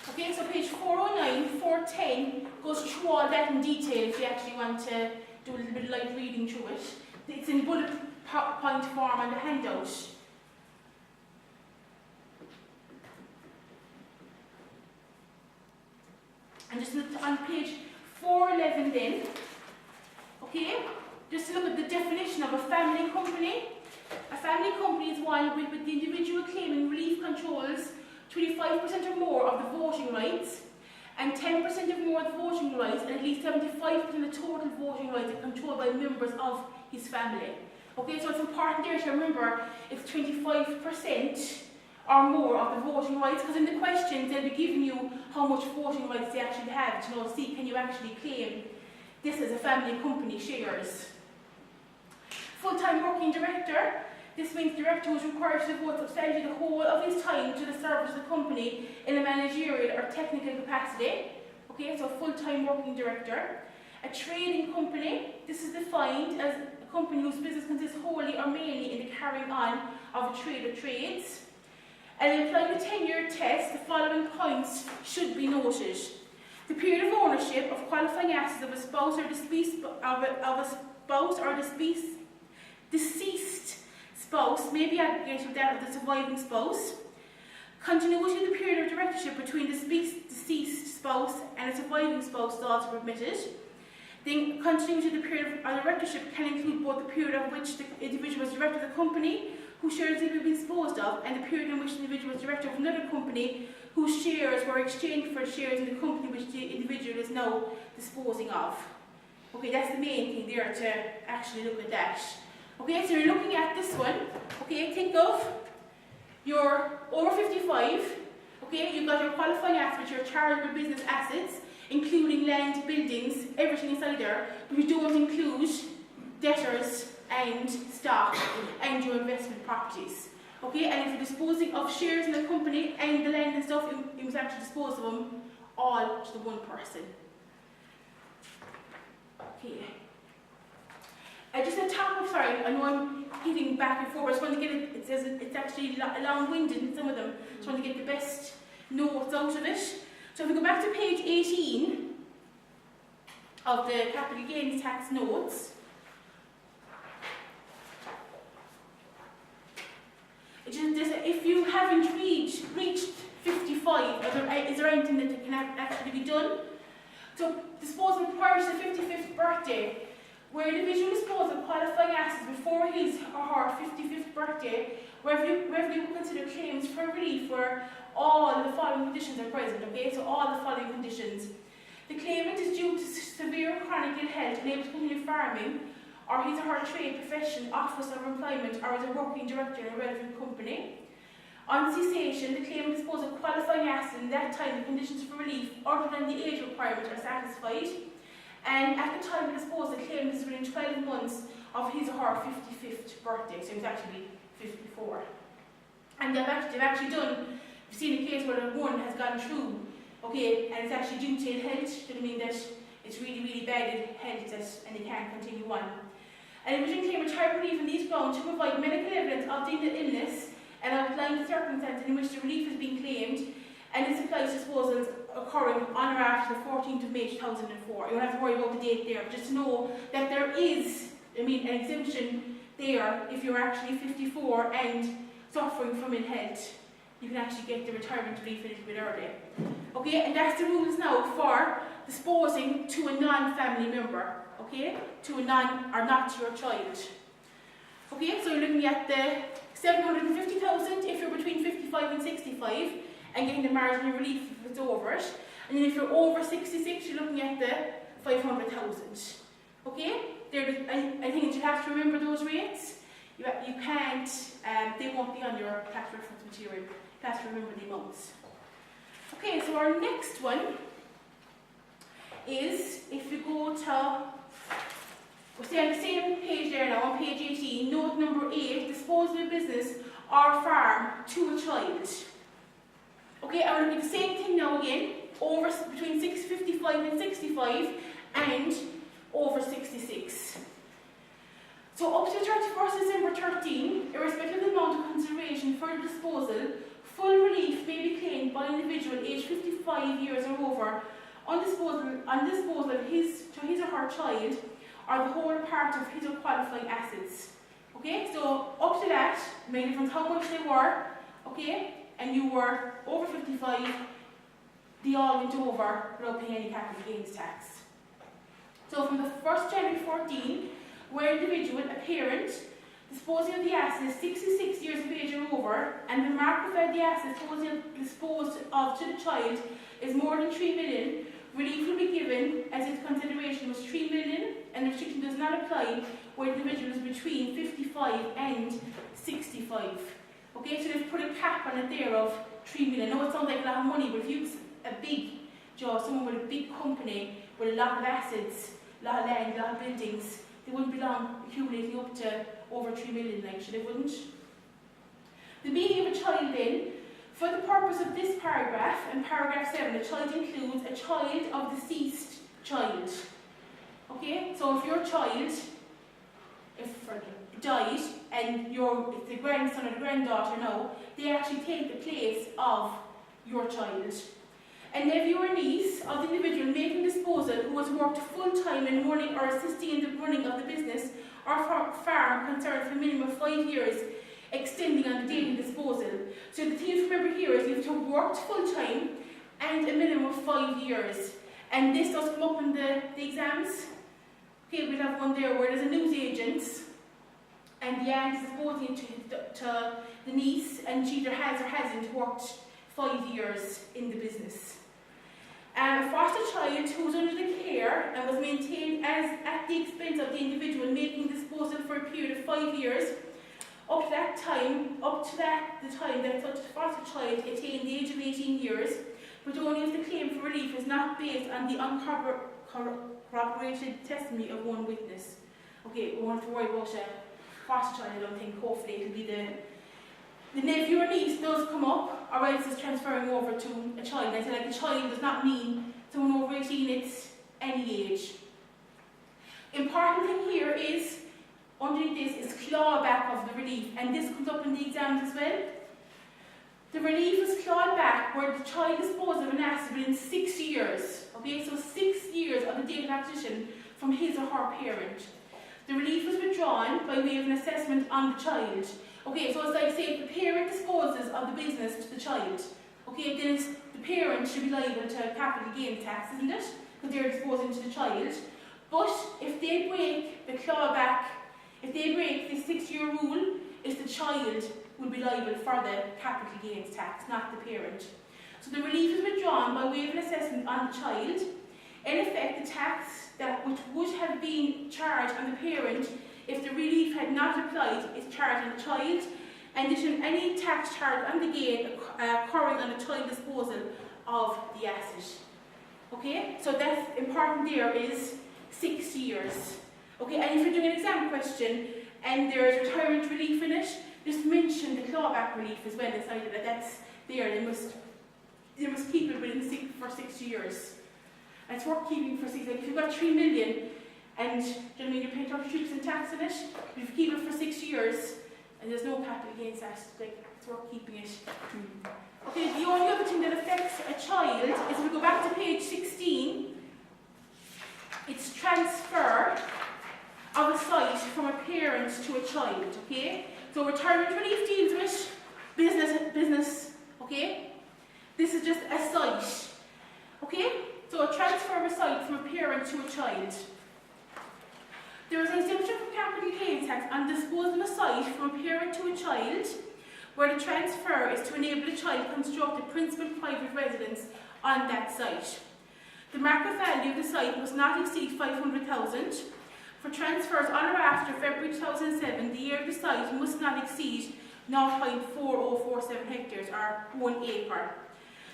Okay, so page 409, 410 goes through all that in detail if you actually want to do a little bit of light reading through it. It's in bullet point form on the handout. And just on page 411 then, okay, just to look at the definition of a family company. A family company is one with the individual claiming relief controls 25% or more of the voting rights, and 10% or more of the voting rights, and at least 75% of the total voting rights are controlled by members of his family. Okay, so it's important there to remember it's 25% or more of the voting rights, because in the questions they'll be giving you how much voting rights they actually have to know, see, can you actually claim this as a family company shares. Full-time working director. This means the director who is required to devote substantially the whole of his time to the service of the company in a managerial or technical capacity. Okay, so full-time working director. A trading company. This is defined as a company whose business consists wholly or mainly in the carrying on of a trade or trades. And in applying the 10-year test, the following points should be noted. The period of ownership of qualifying assets of a spouse or deceased spouse may be aggregated with that of the surviving spouse. Continuity of the period of directorship between the deceased spouse and a surviving spouse is also permitted. The continuity of the period of directorship can include both the period of which the individual was director of the company, whose shares had been disposed of, and the period in which the individual was director of another company, whose shares were exchanged for shares in the company which the individual is now disposing of. Okay, that's the main thing there to actually look at that. Okay, so you're looking at this one. Okay, think of you're over 55. Okay, you've got your qualifying assets, your charitable business assets, including land, buildings, everything inside there, but you don't include debtors and stock and your investment properties. Okay, and if you're disposing of shares in the company and the land and stuff, you must actually dispose of them all to the one person. Okay. Just on top of, sorry, I know I'm hitting back and forth, I just want to get it, it says it's actually long-winded in some of them, just want to get the best notes out of it. So if we go back to page 18 of the capital gains tax notes, if you haven't reached 55, is there anything that can actually be done? So disposal prior to the 55th birthday, where an individual disposes of qualifying assets before his or her 55th birthday, revenue will consider claims for relief where all the following conditions are present. Okay, so all the following conditions. The claimant is due to severe chronic ill health, unable to continue farming, or his or her trade, profession, office of employment, or as a working director in a relevant company. On cessation, the claimant disposes of qualifying assets, and at that time the conditions for relief other than the age requirement are satisfied. And at the time of disposal, the claimant is within 12 months of his or her 55th birthday, so he's actually 54. And they've actually done, you've seen a case where one has gone through, okay, and it's actually due to ill health, do you know what I mean, that it's really, really bad ill health and they can't continue on. And it would claim retired relief on these grounds to provide medical evidence of the illness and outline the circumstances in which the relief is being claimed, and this applies to disposals occurring on or after the 14th of May 2004. You don't have to worry about the date there, but just to know that there is, an exemption there if you're actually 54 and suffering from ill health. You can actually get the retirement relief a little bit early. Okay, and that's the rules now for disposing to a non-family member. Okay, to a not your child. Okay, so you're looking at the 750,000 if you're between 55 and 65, and getting the marginal relief if it's over it. And then if you're over 66, you're looking at the 500,000. Okay, I think you have to remember those rates. You can't, they won't be on your tax reference material. You have to remember the amounts. Okay, so our next one is, if you go to, we'll stay on the same page there now, on page 18, note number 8, disposal of business or farm to a child. Okay, I'm going to do the same thing now again, over between 55 and 65 and over 66. So up to 31st December 13, irrespective of the amount of consideration for the disposal, full relief may be claimed by an individual aged 55 years or over on disposal of his or her child, or the whole or part of his or qualifying assets. Okay, so up to that, made difference how much they were, okay, and you were over 55, they all went over without paying any capital gains tax. So from the 1st January 14 where an individual, a parent, disposing of the assets 66 years of age or over, and the market value of the assets disposed of to the child is more than 3 million, relief will be given as its consideration was 3 million, and the restriction does not apply where the individual is between 55 and 65. Okay, so they've put a cap on it there of 3 million. I know it sounds like a lot of money, but if you a big job, someone with a big company with a lot of assets, a lot of land, a lot of buildings, they wouldn't be long accumulating up to over 3 million, like, so they wouldn't. The meaning of a child then, for the purpose of this paragraph, in paragraph 7, a child includes a child of deceased child. Okay, so if your child, died, and it's the grandson or the granddaughter now, they actually take the place of your child. A nephew or niece of the individual making disposal who has worked full-time in running or assisting in the running of the business or farm concerned for a minimum of 5 years, extending on the daily disposal. So the thing to remember here is you have to have worked full-time and a minimum of 5 years. And this does come up in the exams. Okay, we'll have one there where there's a newsagent and the aunt is disposing to the niece, and she either has or hasn't worked 5 years in the business. A foster child who was under the care and was maintained as at the expense of the individual making disposal for a period of 5 years, up to the time that such a foster child attained the age of 18 years, but only if the claim for relief is not based on the uncorroborated testimony of one witness. Okay, we won't have to worry about a foster child, I don't think. Hopefully it'll be the nephew or niece does come up, or else it's transferring over to a child. I say, like, a child does not mean someone over 18, it's any age. Important thing here is, underneath this, is clawback of the relief, and this comes up in the exams as well. The relief is clawed back where the child disposed of an asset within 6 years. Okay, so 6 years of the date of acquisition from his or her parent. The relief was withdrawn by way of an assessment on the child. Okay, so it's like, say, if the parent disposes of the business to the child, okay, then the parent should be liable to capital gain tax, isn't it? Because they're disposing to the child. But if they break the clawback, if they break the 6-year rule, it's the child who will be liable for the capital gains tax, not the parent. So the relief is withdrawn by way of an assessment on the child. In effect, the tax which would have been charged on the parent if the relief had not applied is charged on the child, and any tax charged on the gain occurring on the child disposal of the asset. Okay, so that's important there is 6 years. Okay, and if you're doing an exam question and there's retirement relief in it, just mention the clawback relief as well inside of it. That's there. They must keep it within for 6 years. And it's worth keeping for 6 years. Like if you've got 3 million and you're paying 33% tax on it, if you keep it for 6 years and there's no capital gains tax, like, it's worth keeping it. Okay, the only other thing that affects a child is if we go back to page 16, it's transfer of a site from a parent to a child. Okay, so retirement relief deals with business. Okay, this is just a site. Okay, so a transfer of a site from a parent to a child. There is an exemption from capital gains tax on disposal of a site from a parent to a child, where the transfer is to enable the child to construct a principal private residence on that site. The market value of the site must not exceed 500,000. For transfers on or after February 2007, the area of the site must not exceed 0.4047 hectares or 1 acre.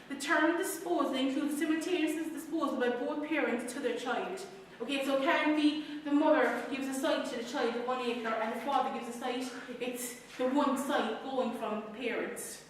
The term of disposal includes simultaneous disposal by both parents to their child. Okay, so it can be the mother gives a site to the child of 1 acre and the father gives a site. It's the one site going from parents.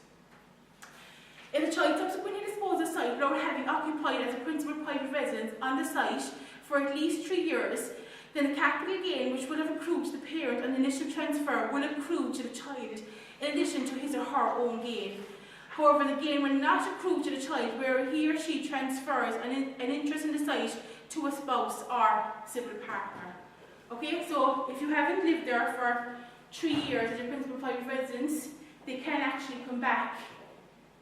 If the child subsequently disposes of the site without having occupied as a principal private residence on the site for at least 3 years, then the capital gain which would have accrued to the parent on the initial transfer will accrue to the child in addition to his or her own gain. However, the gain will not accrue to the child where he or she transfers an interest in the site to a spouse or civil partner. Okay, so if you haven't lived there for 3 years as your principal private residence, they can actually come back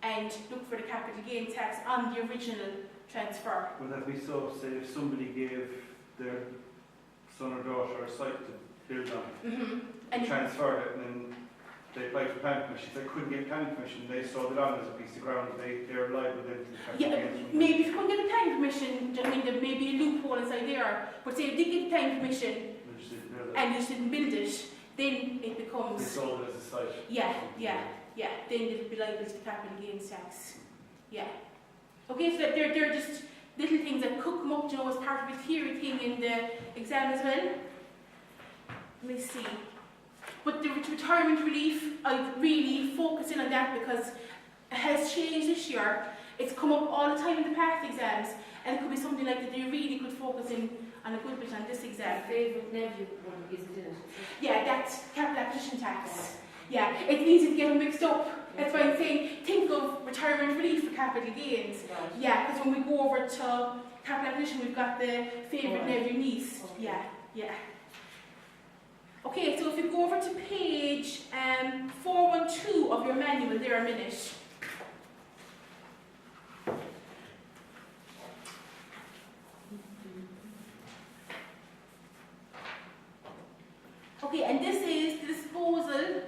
and look for the capital gain tax on the original transfer. Would that be so, say, if somebody gave their son or daughter a site to build on. And Transferred it, and then they applied for planning permission. They couldn't get planning permission. They sold it on as a piece of ground. They're liable then to the tax yeah, against them. maybe if you couldn't get the planning permission, I mean, there may be a loophole inside there. But say if you did get the planning permission They just didn't build it. and you just didn't build it, then it They becomes sold it as a site. yeah. Then it'll be liable to the capital gains tax. Yeah. Okay, so they're just little things that could come up, you know, as part of a theory thing in the exam as well. Let me see. But the retirement relief, I really focus in on that because it has changed this year. It's come up all the time in the past exams, and it could be something like that you really could focus in on a good bit on this exam. Favourite nephew one isn't in it. Yeah, that's capital acquisition tax. Yeah, it's easy to get them mixed up. That's why I'm saying think of retirement relief for capital gains. Right. Yeah, because when we go over to capital acquisition, we've got the favourite nephew niece. Okay. Yeah. Okay, so if you go over to page 412 of your manual there a minute. Okay, and this is the disposal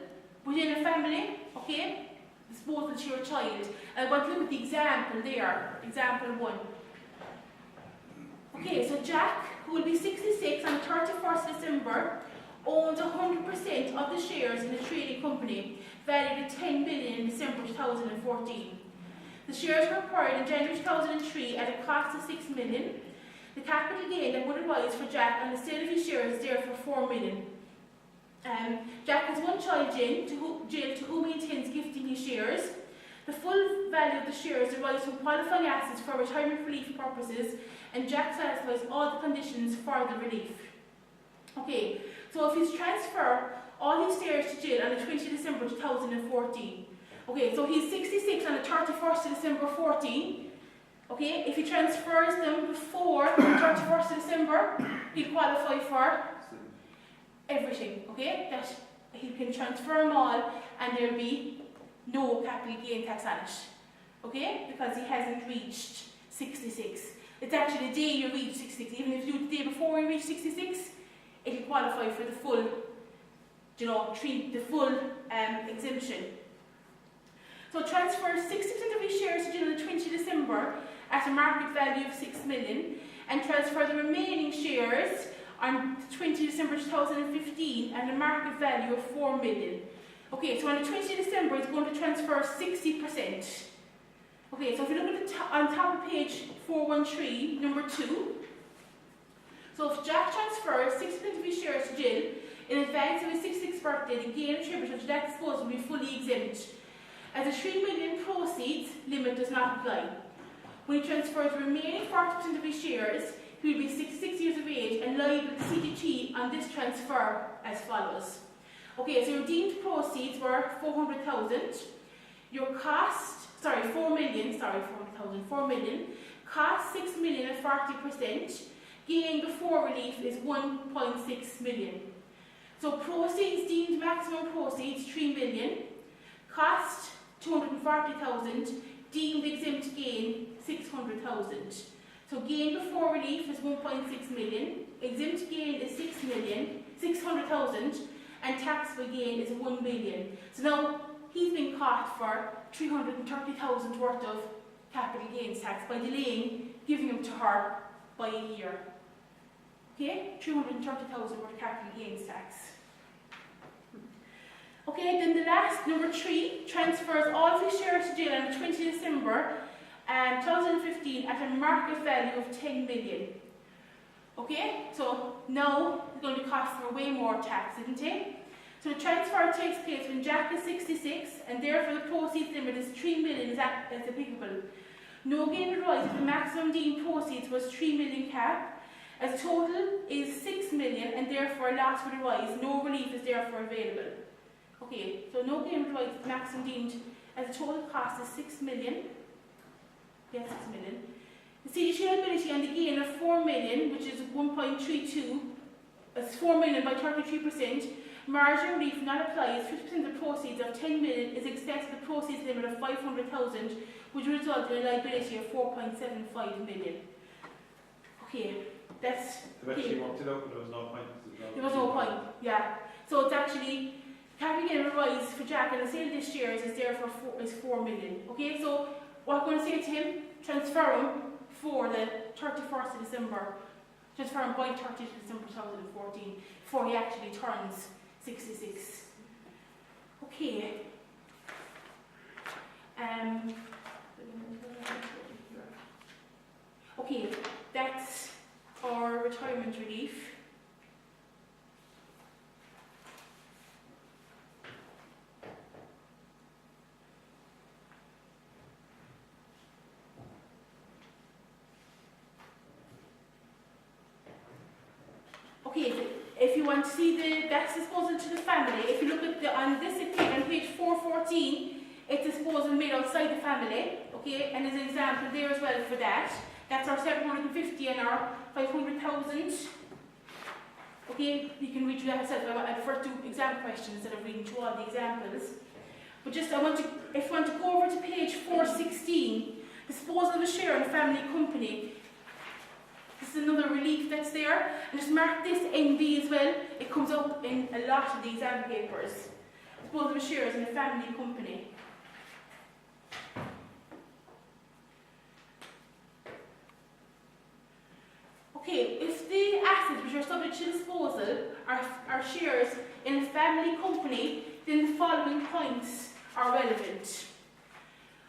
within a family, okay? Disposal to your child. I want to look at the example there, example 1. Okay, so Jack, who will be 66 on 31st December, owns 100% of the shares in the trading company, valued at 10 billion in December 2014. The shares were acquired in January 2003 at a cost of 6 million. The capital gain that would arise for Jack on the sale of his shares is therefore 4 million. Jack has one child, Jill, to whom he intends gifting his shares. The full value of the shares derives from qualifying assets for retirement relief purposes, and Jack satisfies all the conditions for the relief. Okay, so if he's transfer all his shares to Jill on the 20th of December 2014. Okay, so he's 66 on the 31st of December 14. Okay, if he transfers them before the 31st of December, he'll qualify for everything, okay? That he can transfer them all and there'll be no capital gain tax on it, okay? Because he hasn't reached 66. It's actually the day you reach 66. Even if you do it the day before you reach 66, it'll qualify for the full, you know, the full exemption. So transfer 60% of his shares to Jill on the 20th of December at a market value of 6 million and transfer the remaining shares on 20 December 2015 and a market value of 4 million. Okay, so on the 20th of December, it's going to transfer 60%. Okay, so if you look at on top of page 413, number 2. So if Jack transfers 60% of his shares to Jill in advance of his 66th birthday, the gain attributable to that disposal will be fully exempt, as the 3 million proceeds limit does not apply. When he transfers the remaining 40% of his shares, he will be 66 years of age and liable to CGT on this transfer as follows. Okay, so your deemed proceeds were 400,000. Your cost, 4 million. Cost 6 million at 40%. Gain before relief is 1.6 million. So proceeds deemed maximum proceeds 3 million. Cost 240,000. Deemed exempt gain 600,000. So gain before relief is 1.6 million, exempt gain is 600,000, and taxable gain is 1 million. So now he's been caught for 330,000 worth of capital gains tax by delaying giving them to her by a year. Okay, 330,000 worth of capital gains tax. Okay, then the last, number 3, transfers all of his shares to Jill on the 20th of December 2015 at a market value of 10 million. Okay, so now it's going to cost for way more tax, isn't it? So the transfer takes place when Jack is 66, and therefore the proceeds limit is 3 million is applicable. No gain arises if the maximum deemed proceeds was 3 million cap, as total is 6 million, and therefore a loss would arise. No relief is therefore available. Okay, so no gain arises if the maximum deemed as the total cost is 6 million. Yes, 6 million. The CGT liability on the gain of 4 million, which is 1.32, that's 4 million by 33%. Margin relief not applies. 50% of the proceeds of 10 million is excess of the proceeds limit of 500,000, which will result in a liability of 4.75 million. Okay, that's, Eventually worked it out, but there was no point. there was no point, yeah. So it's actually, capital gain rise for Jack and the sale of his shares is there for 4 million. Okay, so what I'm going to say to him, transfer him for the 31st of December, transfer him by 30th of December 2014, before he actually turns 66. Okay. Okay, that's our retirement relief. Okay, if you want to see that's disposal to the family, if you look at on this on page 414, it's disposal made outside the family, okay, and there's an example there as well for that. That's our 750 and our 500,000. Okay, you can read through that yourself. I prefer to exam questions instead of reading through all the examples. But just if you want to go over to page 416, disposal of a share in a family company. This is another relief that's there. And just mark this NB as well. It comes up in a lot of the exam papers. Disposal of a shares in a family company. Okay, if the assets which are subject to disposal are shares in a family company, then the following points are relevant.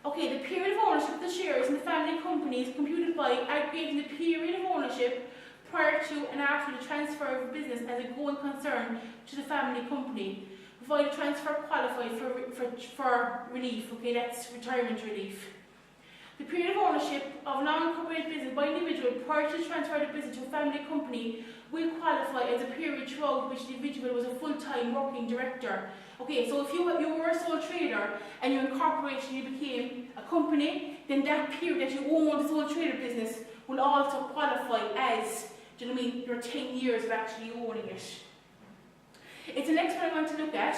Okay, the period of ownership of the shares in the family company is computed by aggregating the period of ownership prior to and after the transfer of business as a going concern to the family company, provided transfer qualified for relief. Okay, that's retirement relief. The period of ownership of non-incorporated business by an individual prior to the transfer of the business to a family company will qualify as a period throughout which the individual was a full-time working director. Okay, so if you were a sole trader and you incorporated and you became a company, then that period that you owned the sole trader business will also qualify as, do you know what I mean, your 10 years of actually owning it. It's the next one I want to look at.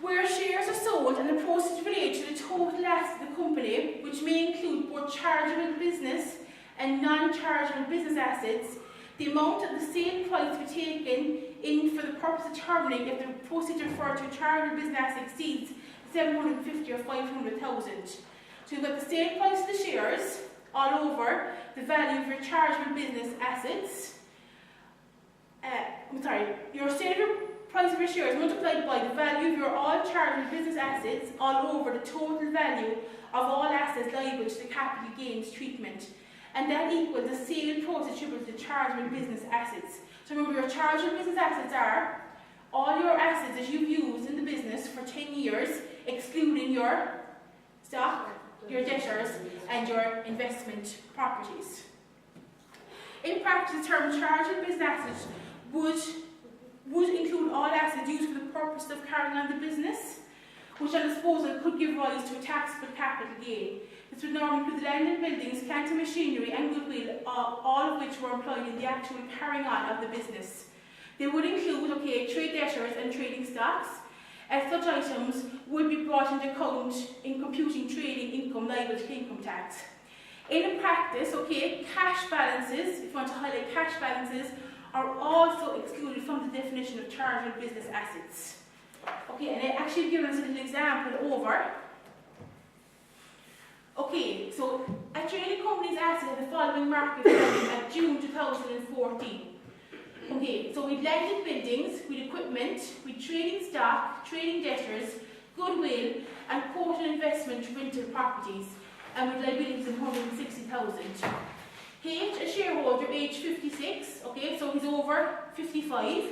Where shares are sold and the proceeds related to the total assets of the company, which may include both chargeable business and non-chargeable business assets, the amount of the sale price to be taken in for the purpose of determining if the proceeds referred to a chargeable business asset exceeds 750 or 500,000. So you've got the sale price of the shares all over the value of your chargeable business assets. Your sale price of your shares multiplied by the value of your all chargeable business assets all over the total value of all assets liable to the capital gains treatment. And that equals the sale price attributable to chargeable business assets. So remember, your chargeable business assets are all your assets that you've used in the business for 10 years, excluding your stock, your debtors, and your investment properties. In practice, the term chargeable business assets would include all assets used for the purpose of carrying on the business, which on disposal could give rise to a taxable capital gain. This would normally include land and buildings, plant and machinery, and goodwill, all of which were employed in the actual carrying on of the business. They would include, trade debtors and trading stocks, as such items would be brought into account in computing trading income liable to income tax. In practice, cash balances, if you want to highlight cash balances, are also excluded from the definition of chargeable business assets. Okay, and I actually given us a little example over. Okay, so a trading company's assets had the following market value at June 2014. Okay, so we'd landed buildings, we'd equipment, we'd trading stock, trading debtors, goodwill, and quoted investment rental properties, and we'd liabilities of 160,000. H, a shareholder, age 56, so he's over 55.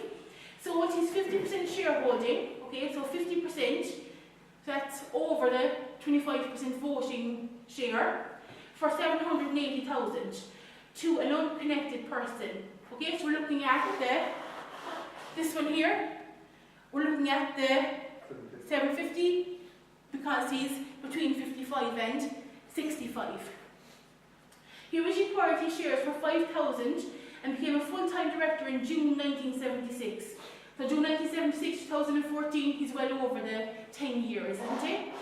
So it's his 50% shareholding, so 50%, so that's over the 25% voting share, for 780,000 to an unconnected person. Okay, so we're looking at this one here, we're looking at the 750 because he's between 55 and 65. He originally acquired his shares for 5,000 and became a full-time director in June 1976. So June 1976, 2014, he's well over the 10 years, isn't he?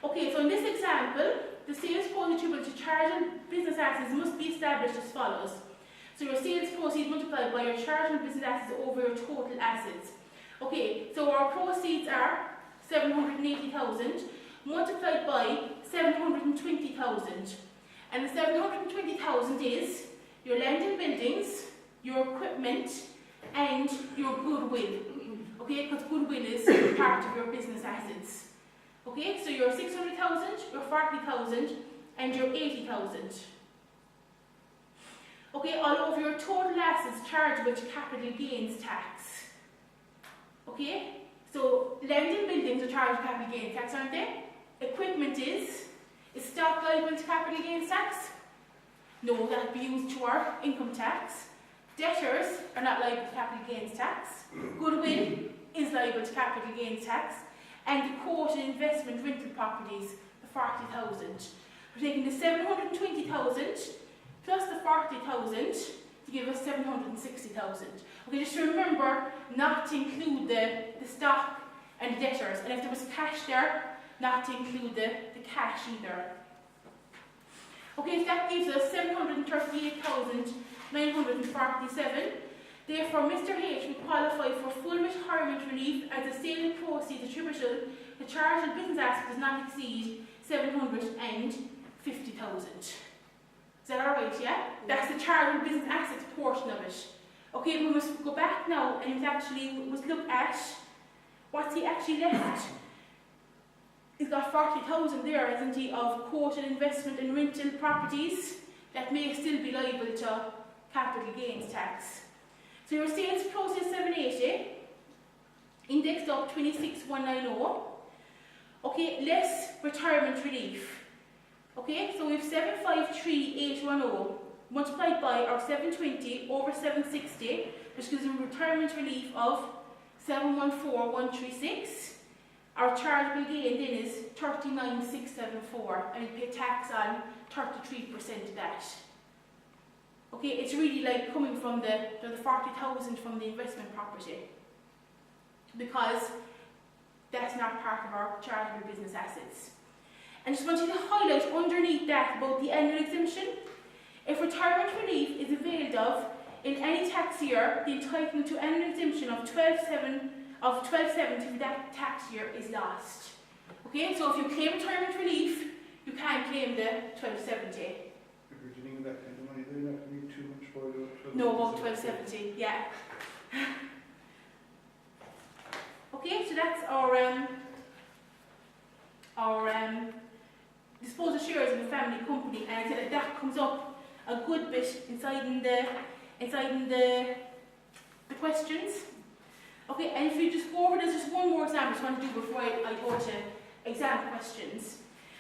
Okay, so in this example, the sales price attributable to chargeable business assets must be established as follows. So your sales proceeds multiplied by your chargeable business assets over your total assets. Okay, so our proceeds are 780,000 multiplied by 720,000. And the 720,000 is your land and buildings, your equipment, and your goodwill. Okay, because goodwill is part of your business assets. Okay, so your 600,000, your 40,000, and your 80,000. Okay, all over your total assets chargeable to capital gains tax. Okay, so land and buildings are charged capital gains tax, aren't they? Equipment is stock liable to capital gains tax? No, that will be used to our income tax. Debtors are not liable to capital gains tax. Goodwill is liable to capital gains tax. And the quoted investment rental properties, the 40,000. We're taking the 720,000 plus the 40,000 to give us 760,000. Okay, just remember not to include the stock and the debtors. And if there was cash there, not to include the cash either. Okay, so that gives us 738,947. Therefore, Mr. H will qualify for full retirement relief as the sale of proceeds attributable to chargeable business assets does not exceed 750,000. Is that alright, yeah? That's the chargeable business assets portion of it. Okay, we must go back now and must look at what's he actually left. He's got 40,000 there, hasn't he, of quoted investment and rental properties that may still be liable to capital gains tax. So your sales proceeds 780, indexed up 26,190. Okay, less retirement relief. Okay, so we have 753,810 multiplied by our 720 over 760, which gives a retirement relief of 714,136. Our chargeable gain then is 39,674, and we pay tax on 33% of that. Okay, it's really like coming from the 40,000 from the investment property, because that's not part of our chargeable business assets. And just wanted to highlight underneath that about the annual exemption. If retirement relief is availed of in any tax year, the entitlement to annual exemption of 1270 for that tax year is lost. Okay, so if you claim retirement relief, you can't claim the 1270. If you're dealing with that kind of money, they're not going to be too much for the 1270. No, about 1270, yeah. Okay, so that's our disposal shares in the family company, and I said that comes up a good bit inside in the questions. Okay, and if you just go over, there's just one more example I just want to do before I go to exam questions.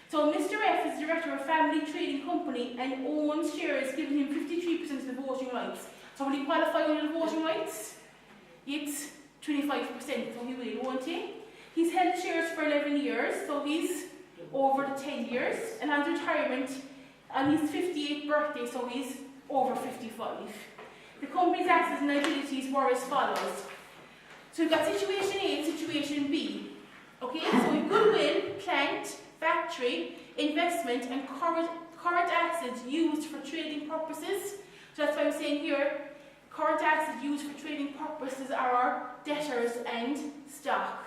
So Mr. F is director of a family trading company and owns shares giving him 53% of the voting rights. So will he qualify under the voting rights? It's 25%, so he will, won't he? He's held shares for 11 years, so he's over the 10 years, and on retirement, on his 58th birthday, so he's over 55. The company's assets and liabilities were as follows. So we've got situation A and situation B. Okay, so we've goodwill, plant, factory, investment, and current assets used for trading purposes. So that's why I'm saying here, current assets used for trading purposes are our debtors and stock.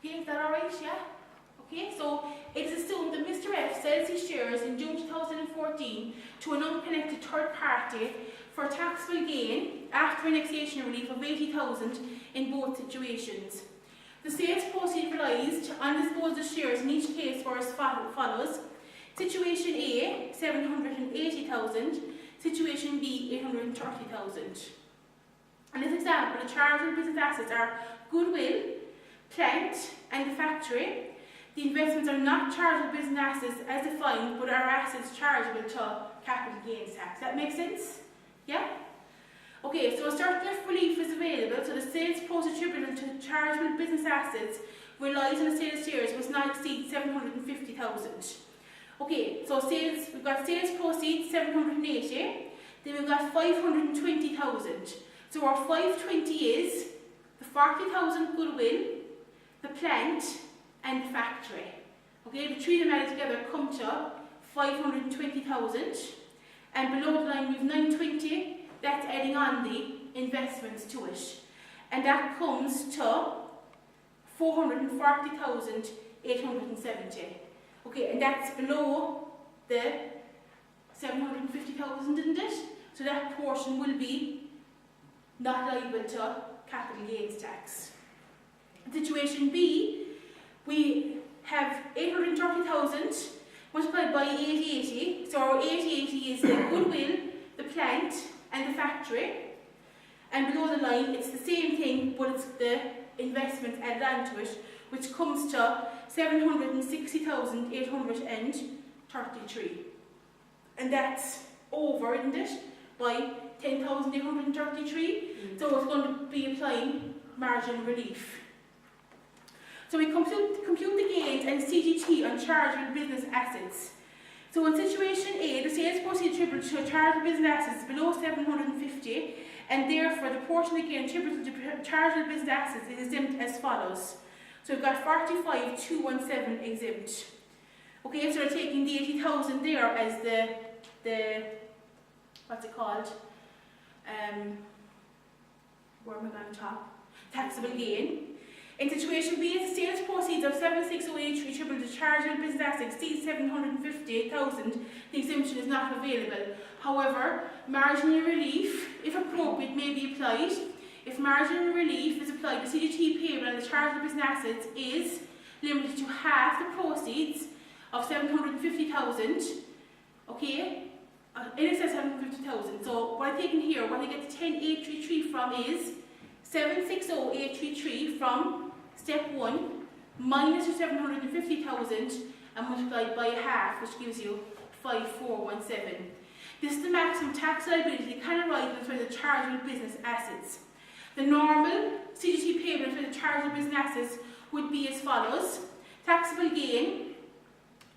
Okay, is that alright, yeah? Okay, so it is assumed that Mr. F sells his shares in June 2014 to an unconnected third party for a taxable gain after annexation relief of 80,000 in both situations. The sales proceeds realised on disposal of shares in each case were as follows. Situation A, 780,000. Situation B, 830,000. In this example, the chargeable business assets are goodwill, plant, and the factory. The investments are not chargeable business assets as defined, but are assets chargeable to capital gains tax. That makes sense? Yeah? Okay, so a certain relief is available, so the sales proceeds attributable to chargeable business assets relies on the sale of shares must not exceed 750,000. Okay, so sales, we've got sales proceeds 780, then we've got 520,000. So our 520 is the 40,000 goodwill, the plant, and the factory. Okay, the three of them added together come to 520,000. And below the line we've 920, that's adding on the investments to it. And that comes to 440,870. Okay, and that's below the 750,000, isn't it? So that portion will be not liable to capital gains tax. Situation B, we have 830,000 multiplied by 880. So our 880 is the goodwill, the plant, and the factory. And below the line, it's the same thing, but it's the investment added onto it, which comes to 760,833. And that's over, isn't it, by 10,833. So it's going to be applying margin relief. So we compute the gains and CGT on chargeable business assets. So in situation A, the sales proceeds attributable to chargeable business assets is below 750, and therefore the portion of gain attributable to chargeable business assets is exempt as follows. So we've got 45,217 exempt. Okay, so we're taking the 80,000 there as the what's it called? Where am I going to top? Taxable gain. In situation B, if the sales proceeds of 76083 attributable to chargeable business assets exceeds 758,000, the exemption is not available. However, marginal relief, if appropriate, may be applied. If marginal relief is applied, the CGT payable on the chargeable business assets is limited to half the proceeds of 750,000, okay, in excess of 750,000. So what I'm taking here, what I get the 10,833 from is 760,833 from step 1 minus the 750,000 and multiplied by half, which gives you 5,417. This is the maximum tax liability that can arise for the chargeable business assets. The normal CGT payable for the chargeable business assets would be as follows. Taxable gain,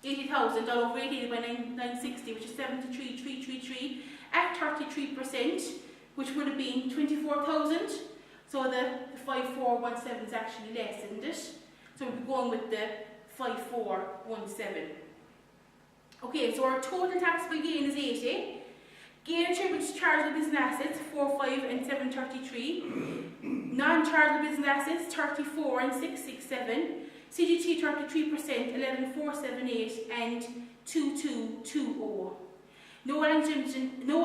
80,000 all over 80 by 960, which is 73,333 at 33%, which would have been 24,000. So the 5,417 is actually less, isn't it? So we'll be going with the 5,417. Okay, so our total taxable gain is 80. Gain attributable to chargeable business assets, 4,5 and 733. Non-chargeable business assets, 34 and 667. CGT 33%, 11,478 and 2,220. No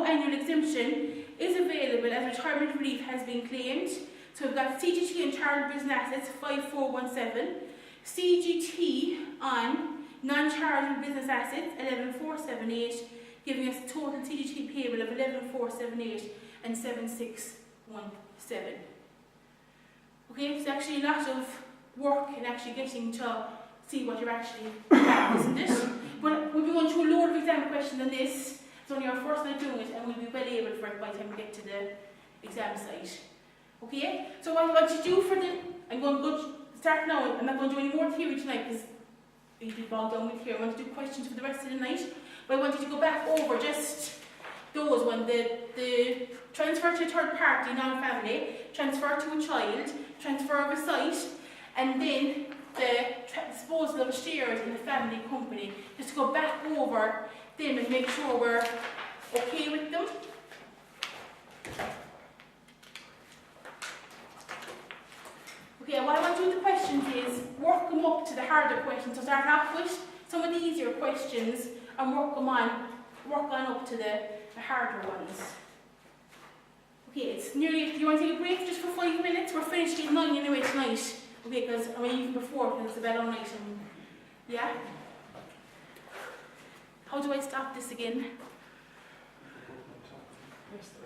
annual exemption is available as retirement relief has been claimed. So we've got CGT and chargeable business assets 5,417, CGT on non-chargeable business assets 11,478, giving us a total CGT payable of 11,478 and 7,617. Okay, it's actually a lot of work in actually getting to see what you're actually at, isn't it? But we'll be going through a load of exam questions on this. It's only our first night doing it, and we'll be well able for it by the time we get to the exam site. Okay? So what I want you to do for the... I'm going to start now. I'm not going to do any more theory tonight because we'll be bogged down with here. I want to do questions for the rest of the night. But I want you to go back over just those ones. The transfer to a third party, non-family, transfer to a child, transfer of a site, and then the disposal of shares in the family company. Just to go back over them and make sure we're okay with them. Okay, what I want to do with the questions is work them up to the harder questions. So start off with some of the easier questions and work on up to the harder ones. Okay, it's nearly, do you want to take a break just for 5 minutes? We're finishing at 9 anyway tonight. Okay, because, I mean, even before, because it's a bit all night and, yeah? How do I stop this again? Where's the